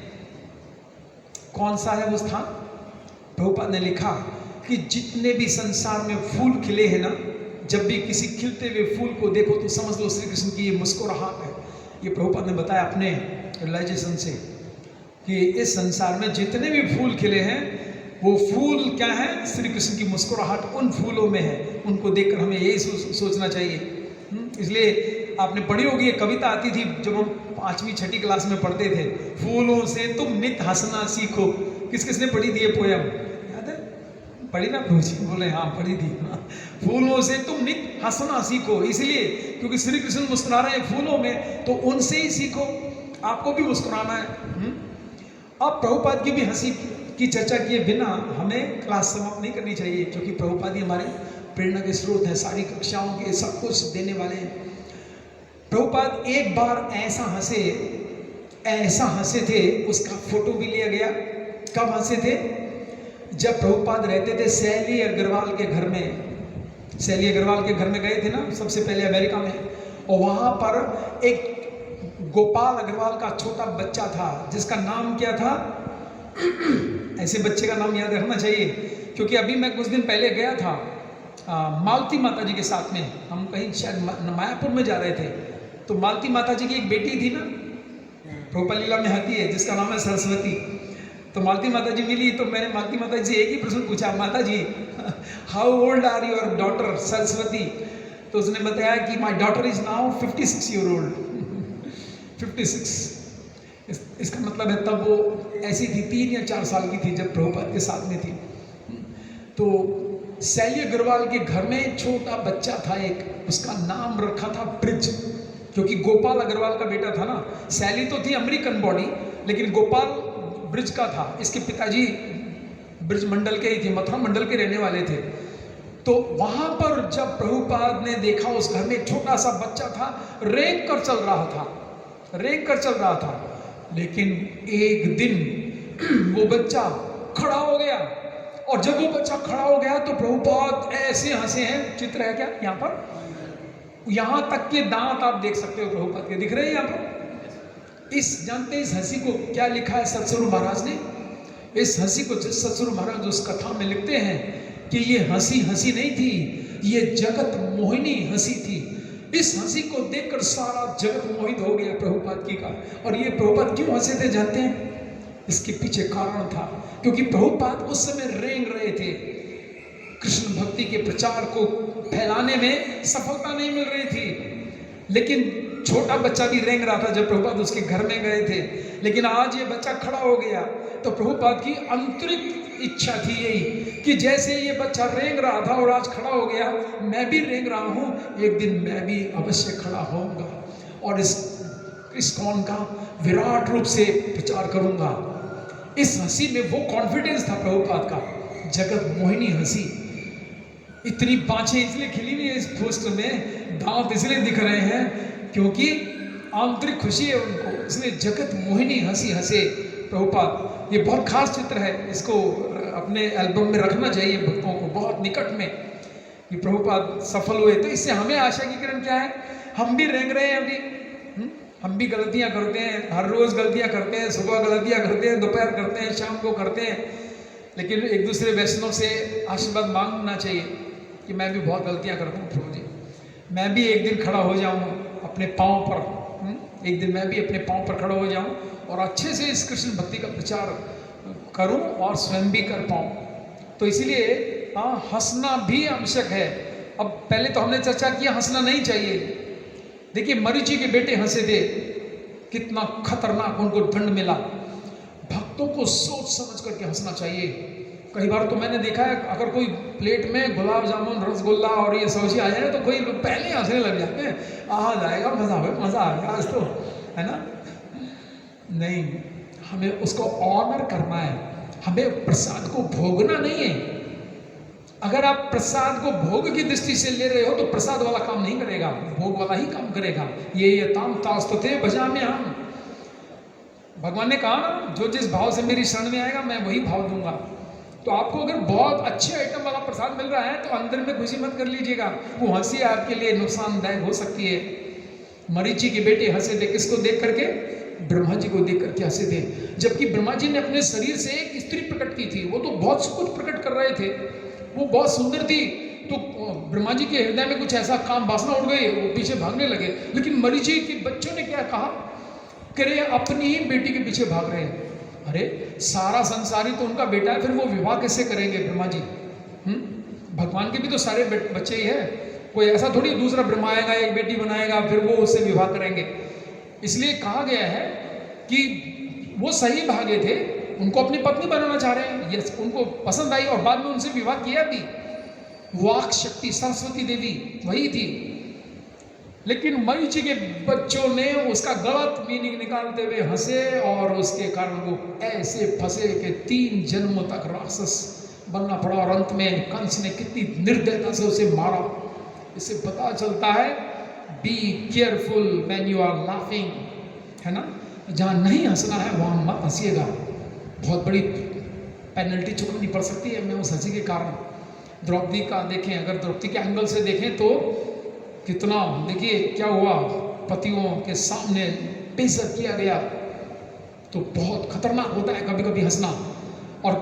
कौन सा है वो स्थान? प्रभुपाद ने लिखा कि जितने भी संसार में फूल खिले हैं ना, जब भी किसी खिलते हुए फूल को देखो तो समझ लो श्री कृष्ण की ये मुस्कुराहट है। ये प्रभुपाद ने बताया अपने रियलाइजेशन से कि इस संसार में जितने भी फूल खिले हैं वो फूल क्या है? श्री कृष्ण की मुस्कुराहट उन फूलों में है। उनको देखकर हमें यही सोचना चाहिए। इसलिए आपने पढ़ी होगी, एक कविता आती थी जब हम 5वीं 6ठी क्लास में पढ़ते थे, फूलों से तुम नित हंसना सीखो। किस किसने पढ़ी थी ये पोयम? याद है? पढ़ी ना प्रभु जी? बोले हाँ पढ़ी थी। फूलों से तुम नित हंसना सीखो, इसलिए क्योंकि श्री कृष्ण मुस्कुरा रहे हैं फूलों में, तो उनसे ही सीखो। आपको भी मुस्कुराना है। अब प्रभुपाद की भी हंसी की चर्चा किए बिना हमें क्लास समाप्त नहीं करनी चाहिए, क्योंकि प्रभुपाद ही हमारे प्रेरणा के स्रोत हैं, सारी कक्षाओं के सब कुछ देने वाले हैं। प्रभुपाद एक बार ऐसा हंसे थे, उसका फोटो भी लिया गया। कब हंसे थे? जब प्रभुपाद रहते थे सैली अग्रवाल के घर में। सैली अग्रवाल के घर में गए थे ना सबसे पहले अमेरिका में, और वहां पर एक गोपाल अग्रवाल का छोटा बच्चा था जिसका नाम क्या था? ऐसे बच्चे का नाम याद रखना चाहिए, क्योंकि अभी मैं कुछ दिन पहले गया था मालती माता जी के साथ में। हम कहीं शायद मायापुर में जा रहे थे, तो मालती माता जी की एक बेटी थी ना, प्रभुपाद लीला में आती है, जिसका नाम है सरस्वती। तो मालती माता जी मिली तो मैंने मालती माता जी से एक ही प्रश्न पूछा, माता जी how old are your daughter Saraswati? तो उसने बताया कि my daughter is now 56 year old. 56। इसका मतलब है तब वो ऐसी थी 3 या 4 साल की थी जब प्रभुपाद के साथ में थी। तो सैली अग्रवाल के घर में एक छोटा बच्चा था एक, उसका नाम रखा था ब्रिज, क्योंकि गोपाल अग्रवाल का बेटा था ना। सैली तो थी अमेरिकन बॉडी, लेकिन गोपाल ब्रिज का था। इसके पिताजी ब्रिज मंडल के ही थे, मथुरा मंडल के रहने वाले थे। तो वहां पर जब प्रभुपाद ने देखा उस घर में एक छोटा सा बच्चा था, रेंग कर चल रहा था। लेकिन एक दिन वो बच्चा खड़ा हो गया, और जब वो बच्चा खड़ा हो गया तो प्रभुपाद ऐसे हंसे हैं। चित्र है क्या यहाँ पर? यहाँ तक के दांत आप देख सकते हो प्रभुपाद के, दिख रहे हैं यहाँ पर। जानते इस हंसी को क्या लिखा है सतस्वरूप महाराज ने? इस हंसी को सतस्वरूप महाराज उस कथा में लिखते हैं कि ये हंसी नहीं थी, ये जगत मोहिनी हंसी थी। इस हंसी को देखकर सारा जगत मोहित हो गया प्रभुपाद की का। और ये प्रभुपाद क्यों हंसे थे जानते हैं? इसके पीछे कारण था, क्योंकि प्रभुपाद उस समय रेंग रहे थे। कृष्ण भक्ति के प्रचार को फैलाने में सफलता नहीं मिल रही थी, लेकिन छोटा बच्चा भी रेंग रहा था जब प्रभुपाद उसके घर में गए थे, लेकिन आज ये बच्चा खड़ा हो गया। तो प्रभुपाद की आंतरिक इच्छा थी यही कि जैसे ये बच्चा रेंग रहा था और आज खड़ा हो गया, मैं भी रेंग रहा हूँ, एक दिन मैं भी अवश्य खड़ा होऊंगा और इस कौन का विराट रूप से प्रचार करूंगा। इस हंसी में वो कॉन्फिडेंस था प्रभुपाद का, जगत मोहिनी हंसी। इतनी बाँछें इसलिए खिली हुई है इस पोस्टर में, दांत इसलिए दिख रहे हैं क्योंकि आंतरिक खुशी है उनको, इसलिए जगत मोहिनी हंसी हंसे प्रभुपाद। ये बहुत खास चित्र है, इसको अपने एल्बम में रखना चाहिए भक्तों को बहुत निकट में कि प्रभुपाद सफल हुए। तो इससे हमें आशा की किरण क्या है, हम भी रेंग रहे हैं अभी, हम भी गलतियां करते हैं, हर रोज गलतियां करते हैं, सुबह गलतियां करते हैं, दोपहर करते हैं, शाम को करते हैं, लेकिन एक दूसरे वैष्णव से आशीर्वाद मांगना चाहिए कि मैं भी बहुत गलतियां करता हूँ प्रभु जी, मैं भी एक दिन खड़ा हो जाऊँ अपने पाँव पर, एक दिन मैं भी अपने पाँव पर खड़ा हो जाऊँ और अच्छे से इस कृष्ण भक्ति का प्रचार करूं और स्वयं भी कर पाऊं। तो इसीलिए हंसना भी आवश्यक है। अब पहले तो हमने चर्चा किया हंसना नहीं चाहिए। देखिए मरीचि के बेटे हंसे थे, कितना खतरनाक उनको दंड मिला। भक्तों को सोच समझ करके हंसना चाहिए। कई बार तो मैंने देखा है अगर कोई प्लेट में गुलाब जामुन, रसगुल्ला और ये सब्जी आ जाए तो कोई लोग पहले हंसने लग जाते हैं, आ जाएगा मजा आ गया आज तो, है ना। नहीं, हमें उसको ऑनर करना है, हमें प्रसाद को भोगना नहीं है। अगर आप प्रसाद को भोग की दृष्टि से ले रहे हो तो प्रसाद वाला काम नहीं करेगा, भोग वाला ही काम करेगा। ये ताम तास्तुते भजा में हम, भगवान ने कहा ना जो जिस भाव से मेरी शरण में आएगा मैं वही भाव दूंगा। तो आपको अगर बहुत अच्छे आइटम वाला प्रसाद मिल रहा है तो अंदर में खुशी मत कर लीजिएगा, वो हंसी आपके लिए नुकसानदायक हो सकती है। मरीचि के बेटे हंसे थे, किसको देख करके? ब्रह्मा जी को देख करके हंसे थे। जबकि ब्रह्मा जी ने अपने शरीर से एक स्त्री प्रकट की थी, वो तो बहुत कुछ प्रकट कर रहे थे, वो बहुत सुंदर थी। तो ब्रह्मा जी के हृदय में कुछ ऐसा काम वासना उठ गई, वो पीछे भागने लगे। लेकिन मरीचि के बच्चों ने क्या कहा, करे अपनी ही बेटी के पीछे भाग रहे हैं। अरे सारा संसारी तो उनका बेटा है, फिर वो विवाह कैसे करेंगे ब्रह्मा जी? भगवान के भी तो सारे बच्चे ही है, कोई ऐसा थोड़ी दूसरा ब्रह्मा आएगा एक बेटी बनाएगा फिर वो उससे विवाह करेंगे। इसलिए कहा गया है कि वो सही भागे थे, उनको अपनी पत्नी बनाना चाह रहे हैं, यस, उनको पसंद आई और बाद में उनसे विवाह किया भी। वाक शक्ति सरस्वती देवी वही थी। लेकिन मरीचि के बच्चों ने उसका गलत मीनिंग निकालते हुए हंसे और उसके कारण वो ऐसे फंसे कि 3 जन्मों तक राक्षस बनना पड़ा और अंत में कंस ने कितनी निर्दयता से उसे मारा। इससे पता चलता है be careful when you are laughing, है ना। जहाँ नहीं हंसना है वहाँ मत हंसिएगा, बहुत बड़ी पेनल्टी चुकानी पड़ सकती है हमें उस हंसी के कारण। द्रौपदी का देखें, अगर द्रौपदी के एंगल से देखें तो कितना, देखिए क्या हुआ, पतियों के सामने बेइज्जत किया गया। तो बहुत खतरनाक होता है कभी कभी हंसना। और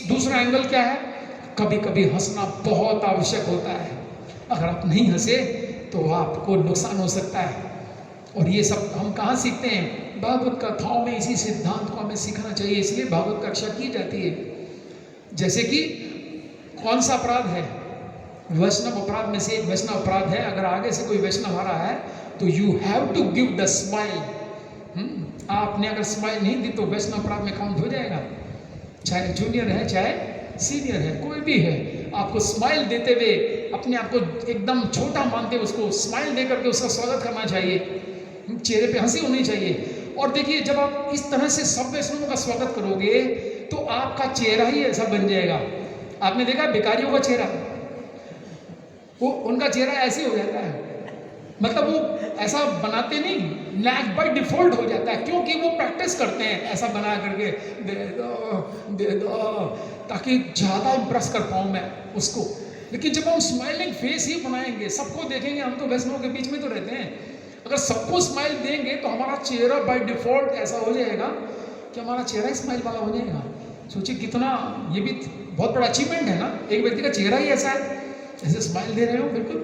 दूसरा एंगल क्या है, कभी कभी हंसना बहुत आवश्यक होता है। अगर आप नहीं हंसे तो आपको नुकसान हो सकता है। और ये सब हम कहाँ सीखते हैं? भागवत कथाओं में इसी सिद्धांत को हमें सीखना चाहिए, इसलिए भागवत कक्षा की जाती है। जैसे कि कौन सा अपराध है, वैष्णव अपराध में से एक वैष्णव अपराध है, अगर आगे से कोई वैष्णव आ रहा है तो you have to give the smile. आपने अगर स्माइल नहीं दी तो वैष्णव अपराध में काउंट हो जाएगा, चाहे जूनियर है चाहे सीनियर है, कोई भी है। आपको स्माइल देते हुए अपने आप को एकदम छोटा मानते हुए उसको स्माइल दे करके उसका स्वागत करना चाहिए, चेहरे पे हंसी होनी चाहिए। और देखिए जब आप इस तरह से सब वैष्णवों का स्वागत करोगे तो आपका चेहरा ही ऐसा बन जाएगा। आपने देखा भिखारियों का चेहरा, वो उनका चेहरा ऐसे हो जाता है, मतलब वो ऐसा बनाते नहीं, लैक बाय डिफॉल्ट हो जाता है, क्योंकि वो प्रैक्टिस करते हैं ऐसा बना करके दे दो ताकि ज़्यादा इम्प्रेस कर पाऊँ मैं उसको। लेकिन जब हम स्माइलिंग फेस ही बनाएंगे, सबको देखेंगे, हम तो वैष्णव के बीच में तो रहते हैं, अगर सबको स्माइल देंगे तो हमारा चेहरा बाय डिफॉल्ट ऐसा हो जाएगा कि हमारा चेहरा स्माइल वाला हो जाएगा। सोचिए कितना, ये भी बहुत बड़ा अचीवमेंट है ना, एक व्यक्ति का चेहरा ही ऐसा है, ऐसे स्माइल दे रहे हो बिल्कुल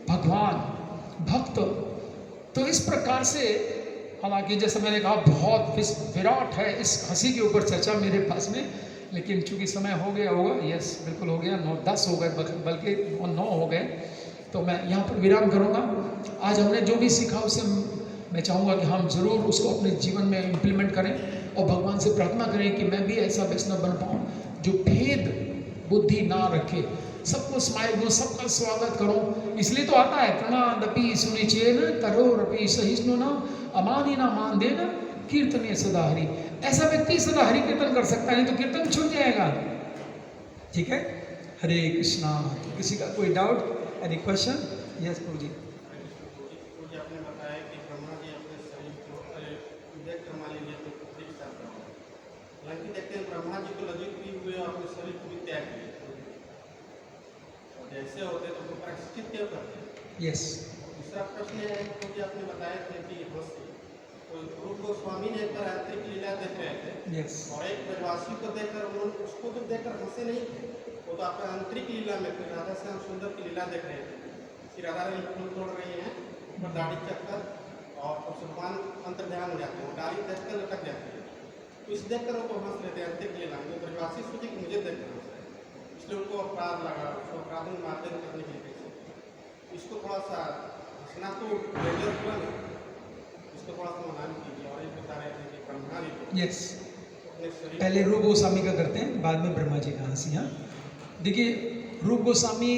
भगवान भक्त। तो इस प्रकार से, हालांकि जैसे मैंने कहा बहुत विराट है इस हंसी के ऊपर चर्चा मेरे पास में, लेकिन चूंकि समय हो गया होगा, यस बिल्कुल हो गया, 9-10 हो गए, बल्कि 9 हो गए, तो मैं यहाँ पर विराम करूँगा। आज हमने जो भी सीखा उसे मैं चाहूँगा कि हम ज़रूर उसको अपने जीवन में इम्प्लीमेंट करें और भगवान से प्रार्थना करें कि मैं भी ऐसा वैष्णव बन पाऊँ जो भेद बुद्धि ना रखे, सबको स्माइल दूँ, सबका स्वागत करूँ। इसलिए तो आता है प्रणादपि सुनिचेन तरोरपि सहिष्णुना अमानिना मान देना कीर्तनीय सदा हरि। ऐसा व्यक्ति सदा हरि कीर्तन कर सकता है, नहीं तो कीर्तन छूट जाएगा। ठीक है, हरे कृष्णा। किसी का कोई डाउट, एनी क्वेश्चन? यस प्रभु जी। मुझे आपने बताया कि ब्रह्मा जी अपने शरीर को देख कर मान लीजिए तो देख सकता हूँ, हालांकि देखते हैं ब्रह्मा जी को लज्जित भी हुए और अपने शरीर को भी त्याग किए, और जैसे होते तो वो प्रायश्चित क्यों करते हैं? यस। दूसरा प्रश्न है, क्योंकि आपने बताए थे कि हंसी तो रूप गोस्वामी ने एक बार आंतरिक लीला देख रहे थे, यस। और एक ब्रजवासी को देखकर उन्होंने उसको तो देखकर हंसे नहीं थे, वो तो आपका आंतरिक लीला में थे, राधा श्याम सुंदर की लीला देख रहे थे कि राधा रानी फूल तोड़ रही हैं और दाढ़ी चक्कर, और भगवान अंतर ध्यान हो जाते हैं, वो दाढ़ी देखकर लटक जाती है, तो इस देखकर वो तो हंस लेते हैं आंतरिक लीला में। ब्रजवासी सोचे कि मुझे देखकर हंस रहे, इसलिए उनको अपराध लगा, उसको अपराध में मार्जन करने के लिए इसको थोड़ा सा हंसना तो लेजर हुआ नहीं, इसको थोड़ा सा महान कीजिए। और एक बता रहे थे कि ब्रह्मा जी को यस, अपने शरीर पहले रूप गोस्वामी का करते हैं, बाद में ब्रह्मा जी का हंसी। हाँ, देखिए रूप गोस्वामी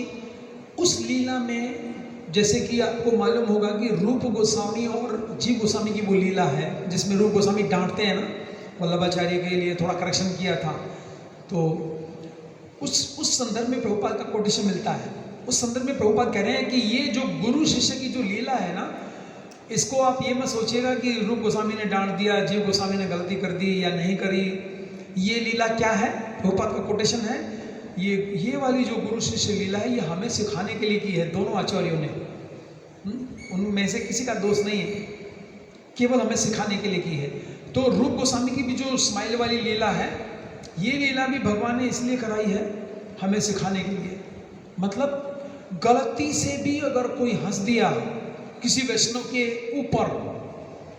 उस लीला में, जैसे कि आपको मालूम होगा कि रूप गोस्वामी और जीव गोस्वामी की वो लीला है जिसमें रूप गोस्वामी डांटते हैं ना, वल्लभाचार्य के लिए थोड़ा करेक्शन किया था, तो उस संदर्भ में प्रभुपाद का कोटेशन मिलता है। उस संदर्भ में प्रभुपाद कह रहे हैं कि ये जो गुरु शिष्य की जो लीला है ना, इसको आप ये मत सोचिएगा कि रूप गोस्वामी ने डांट दिया, जीव गोस्वामी ने गलती कर दी या नहीं करी। ये लीला क्या है, प्रभुपाद का कोटेशन है, ये वाली जो गुरु शिष्य लीला है ये हमें सिखाने के लिए की है दोनों आचार्यों ने। उनमें से किसी का दोष नहीं है, केवल हमें सिखाने के लिए की है। तो रूप गोस्वामी की भी जो स्माइल वाली लीला है, ये लीला भी भगवान ने इसलिए कराई है हमें सिखाने के लिए। मतलब गलती से भी अगर कोई हंस दिया किसी वैष्णव के ऊपर,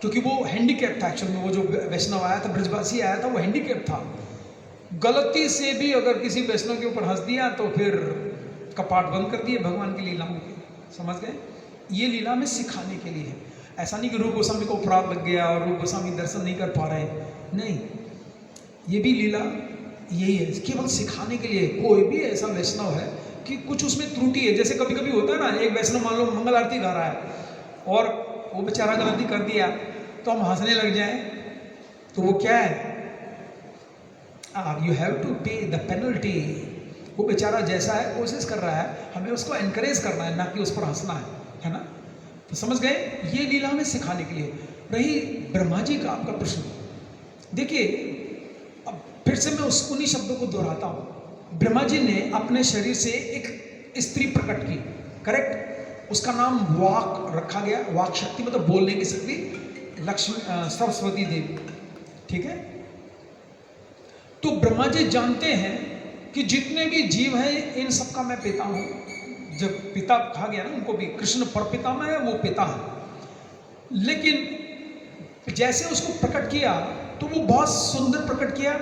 क्योंकि वो हैंडीकैप था एक्चुअल में, वो जो वैष्णव आया था, ब्रजवासी आया था, वो हैंडीकैप था। गलती से भी अगर किसी वैष्णव के ऊपर हंस दिया तो फिर कपाट बंद कर दिए भगवान की लीलाओं के। समझ गए? ये लीला में सिखाने के लिए है, ऐसा नहीं कि रूप गोस्वामी को अपराध लग गया और रूप गोस्वामी दर्शन नहीं कर पा रहे, नहीं। ये भी लीला यही है, केवल सिखाने के लिए। कोई भी ऐसा वैष्णव है कि कुछ उसमें त्रुटि है, जैसे कभी कभी होता है ना, एक वैष्णव मान लो मंगल आरती गा रहा है और वो बेचारा गलती कर दिया तो हम हंसने लग जाएं, तो वो क्या है, यू हैव टू पे द पेनल्टी। वो बेचारा जैसा है कोशिश कर रहा है, हमें उसको एनकरेज करना है, ना कि उस पर हंसना है ना। तो समझ गए, ये लीला हमें सिखाने के लिए। रही ब्रह्मा जी का आपका प्रश्न, देखिए अब फिर से मैं उन्हीं शब्दों को दोहराता हूँ। ब्रह्मा जी ने अपने शरीर से एक स्त्री प्रकट की, करेक्ट, उसका नाम वाक रखा गया। वाक शक्ति मतलब बोलने की शक्ति, लक्ष्मी सरस्वती देवी, ठीक है। तो ब्रह्मा जी जानते हैं कि जितने भी जीव हैं इन सबका मैं पिता हूँ। जब पिता कहा गया ना, उनको भी कृष्ण परपितामह है, वो पिता है। लेकिन जैसे उसको प्रकट किया तो वो बहुत सुंदर प्रकट किया।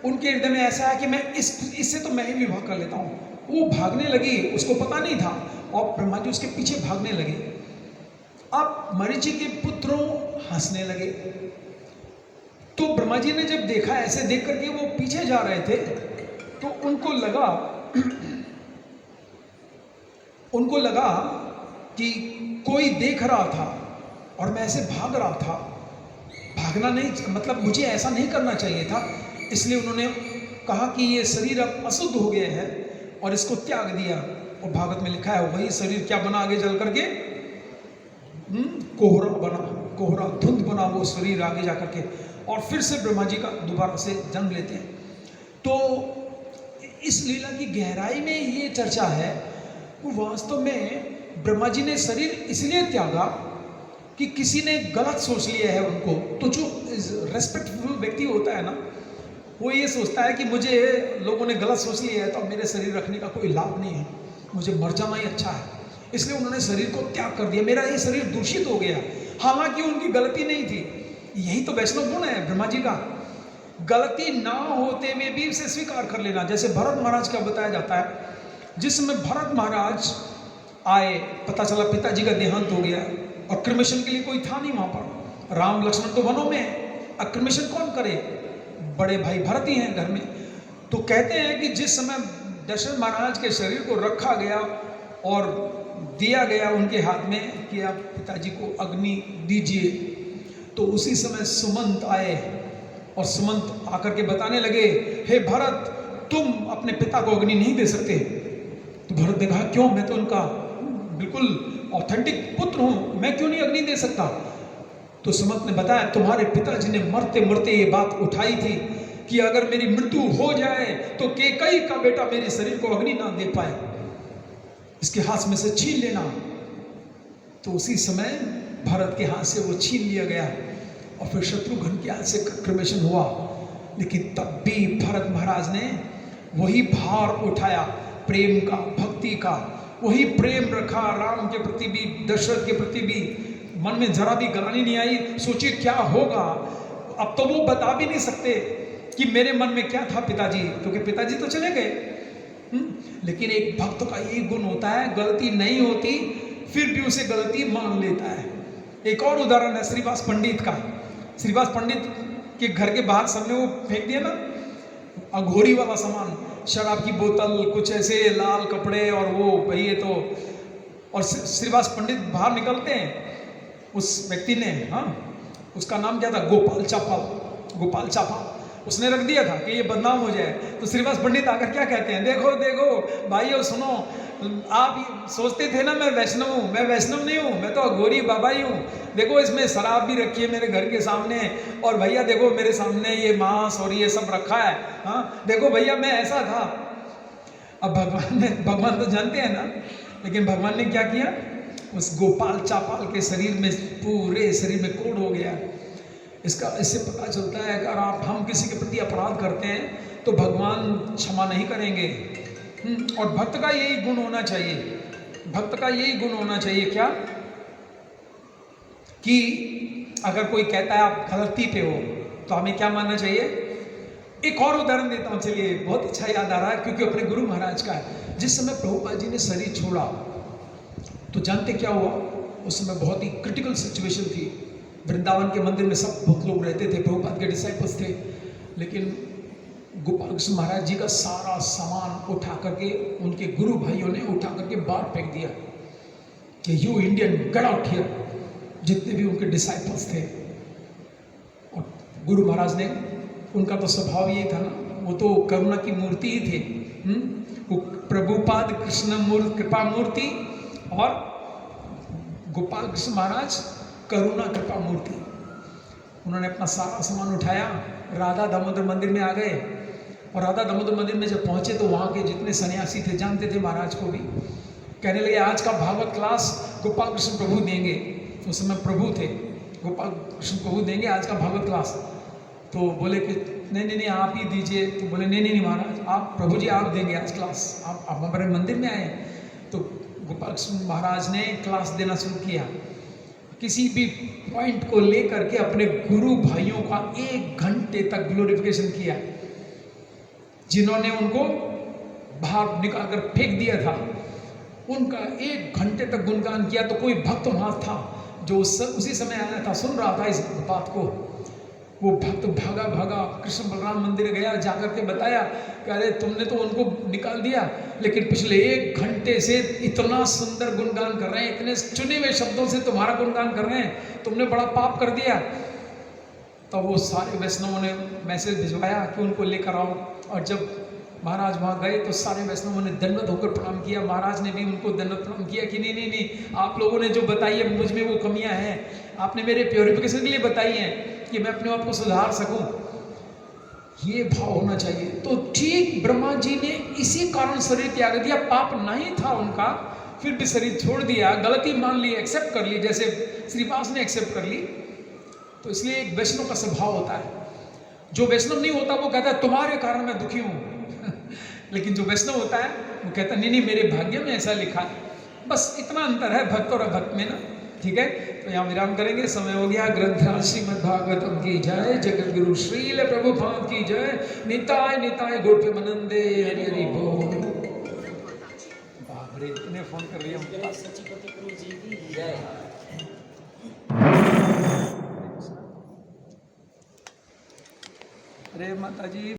उनके हृदय में ऐसा है कि मैं इससे तो मैं ही विवाह कर लेता हूँ। वो भागने लगी, उसको पता नहीं था, और ब्रह्मा जी उसके पीछे भागने लगे। अब मरीचि के पुत्रों हंसने लगे। तो ब्रह्मा जी ने जब देखा, ऐसे देख करके वो पीछे जा रहे थे, तो उनको लगा कि कोई देख रहा था और मैं ऐसे भाग रहा था। भागना नहीं, मतलब मुझे ऐसा नहीं करना चाहिए था। इसलिए उन्होंने कहा कि ये शरीर अब अशुद्ध हो गया है और इसको त्याग दिया। और भागवत में लिखा है वही शरीर क्या बना आगे चल करके, कोहरा बना, कोहरा धुंध बना वो शरीर आगे जा करके, और फिर से ब्रह्मा जी का दोबारा से जन्म लेते हैं। तो इस लीला की गहराई में ये चर्चा है कि वास्तव में ब्रह्मा जी ने शरीर इसलिए त्यागा कि किसी ने गलत सोच लिया है उनको। तो जो रेस्पेक्टफुल व्यक्ति होता है ना, वो ये सोचता है कि मुझे लोगों ने गलत सोच लिया है तो अब मेरे शरीर रखने का कोई लाभ नहीं है, मुझे मर जाना ही अच्छा है। इसलिए उन्होंने शरीर को त्याग कर दिया, मेरा ये शरीर दूषित हो गया। हालांकि उनकी गलती नहीं थी। यही तो वैष्णव गुण है ब्रह्मा जी का, गलती ना होते हुए भी उसे स्वीकार कर लेना। जैसे भरत महाराज का बताया जाता है, जिसमें भरत महाराज आए, पता चला पिताजी का देहांत हो गया और क्रिमेशन के लिए कोई था नहीं वहां पर। राम लक्ष्मण तो वनों में है, अब क्रिमेशन कौन करे? बड़े भाई भरत ही हैं घर में। तो कहते हैं कि जिस समय दशरथ महाराज के शरीर को रखा गया और दिया गया उनके हाथ में कि आप पिताजी को अग्नि दीजिए, तो उसी समय सुमंत आए और सुमंत आकर के बताने लगे, हे भरत, तुम अपने पिता को अग्नि नहीं दे सकते। तो भरत ने कहा, क्यों? मैं तो उनका बिल्कुल ऑथेंटिक पुत्र हूं, मैं क्यों नहीं अग्नि दे सकता? तो सुमंत ने बताया, तुम्हारे पिताजी ने मरते मरते ये बात उठाई थी कि अगर मेरी मृत्यु हो जाए तो केकई का बेटा मेरे शरीर को अग्नि ना दे पाए, इसके हाथ में से छीन लेना। तो उसी समय भरत के हाथ से वो छीन लिया गया और फिर शत्रुघ्न के हाथ से क्रिमेशन हुआ। लेकिन तब भी भरत महाराज ने वही भार उठाया, प्रेम का, भक्ति का, वही प्रेम रखा राम के प्रति भी, दशरथ के प्रति भी। मन में जरा भी ग्लानि नहीं आई। सोचिए क्या होगा, अब तो वो बता भी नहीं सकते कि मेरे मन में क्या था पिताजी, क्योंकि पिताजी तो चले गए। लेकिन एक भक्त का ये गुण होता है, गलती नहीं होती फिर भी उसे गलती मान लेता है। एक और उदाहरण है श्रीवास पंडित का। श्रीवास पंडित के घर के बाहर सबने वो फेंक दिया ना अघोरी वाला सामान, शराब की बोतल, कुछ ऐसे लाल कपड़े और वो भाई ये तो। और श्रीवास पंडित बाहर निकलते हैं, उस व्यक्ति ने, हाँ, उसका नाम क्या था? गोपाल चापाल। गोपाल चापाल उसने रख दिया था कि ये बदनाम हो जाए। तो श्रीवास पंडित आकर क्या कहते हैं, देखो देखो भाइयों सुनो, आप सोचते थे ना मैं वैष्णव हूँ, मैं वैष्णव नहीं हूँ, मैं तो अघोरी बाबा ही हूँ। देखो इसमें शराब भी रखी है मेरे घर के सामने, और भैया देखो मेरे सामने ये मांस और ये सब रखा है, हाँ देखो भैया मैं ऐसा था। अब भगवान तो जानते हैं ना, लेकिन भगवान ने क्या किया, उस गोपाल चापाल के शरीर में, पूरे शरीर में कोड हो गया। इससे पता चलता है अगर हम किसी के प्रति अपराध करते हैं तो भगवान क्षमा नहीं करेंगे। और भक्त का यही गुण होना चाहिए, भक्त का यही गुण होना चाहिए क्या, कि अगर कोई कहता है आप गलती पे हो तो हमें क्या मानना चाहिए। एक और उदाहरण देता हूं, चलिए, बहुत अच्छा याद आ रहा है क्योंकि अपने गुरु महाराज का है। जिस समय प्रभुपाद जी ने शरीर छोड़ा तो जानते क्या हुआ, उस समय बहुत ही क्रिटिकल सिचुएशन थी। वृंदावन के मंदिर में सब बहुत लोग रहते थे, प्रभुपाद के डिसाइपल्स थे, लेकिन गोपाल कृष्ण महाराज जी का सारा सामान उठा करके उनके गुरु भाइयों ने उठा करके बाहर फेंक दिया कि you Indian get out here, जितने भी उनके डिसाइपल्स थे। और गुरु महाराज ने, उनका तो स्वभाव ये था ना, वो तो करुणा की मूर्ति ही थे। वो प्रभुपाद कृष्ण कृपा मूर्ति और गोपाल कृष्ण महाराज करुणा कृपा मूर्ति। उन्होंने अपना सारा सामान उठाया, राधा दामोदर मंदिर में आ गए, और राधा दामोदर मंदिर में जब पहुंचे तो वहाँ के जितने सन्यासी थे, जानते थे महाराज को भी, कहने लगे आज का भागवत क्लास गोपाल कृष्ण प्रभु देंगे। उस समय प्रभु थे, गोपाल कृष्ण प्रभु देंगे आज का भागवत क्लास। तो बोले कि नहीं नहीं नहीं आप ही दीजिए। तो बोले नहीं नहीं नहीं महाराज, आप प्रभु जी आप देंगे आज क्लास, आप हमारे मंदिर में आए। तो गोपाल कृष्ण महाराज ने क्लास देना शुरू किया, किसी भी पॉइंट को लेकर के अपने गुरु भाइयों का 1 घंटे तक ग्लोरिफिकेशन किया। जिन्होंने उनको बाहर निकाल कर फेंक दिया था, उनका 1 घंटे तक गुणगान किया। तो कोई भक्त वहां था जो उसी समय आया था, सुन रहा था इस बात को। वो भक्त भागा भागा कृष्ण बलराम मंदिर गया, जाकर के बताया कि अरे तुमने तो उनको निकाल दिया, लेकिन पिछले 1 घंटे से इतना सुंदर गुणगान कर रहे हैं, इतने चुने हुए शब्दों से तुम्हारा गुणगान कर रहे हैं, तुमने बड़ा पाप कर दिया। तो वो सारे वैष्णवों ने मैसेज भिजवाया कि उनको लेकर आओ। और जब महाराज वहाँ गए तो सारे वैष्णवों ने दंडवत होकर प्रणाम किया। महाराज ने भी उनको दंडवत प्रणाम किया कि नहीं नहीं नहीं, आप लोगों ने जो बताई है मुझ में वो कमियां हैं, आपने मेरे प्योरिफिकेशन के लिए बताई हैं कि मैं अपने आप को सुधार सकूं। ये भाव होना चाहिए। तो ठीक ब्रह्मा जी ने इसी कारण शरीर त्याग दिया, पाप नहीं था उनका, फिर भी शरीर छोड़ दिया, गलती मान ली, एक्सेप्ट कर ली, जैसे श्रीवास ने एक्सेप्ट कर ली। तो इसलिए एक वैष्णव का स्वभाव होता है। जो वैष्णव नहीं होता वो कहता है तुम्हारे कारण मैं दुखी हूं लेकिन जो वैष्णव होता है वो कहता है नहीं नहीं मेरे भाग्य में ऐसा लिखा है। बस इतना अंतर है भक्त और अभक्त में ना। ठीक है, तो यहाँ विराम करेंगे, समय हो गया। ग्रंथ श्रीमद् भागवतम की जय, जगत गुरु श्रील प्रभुपाद की जय, निताय निताय गौर प्रेमानंदे, हरि हरि बोल। अरे इतने फ़ोन कर दिया गणेश सचिपति गुरु जी की जय अरे माता जी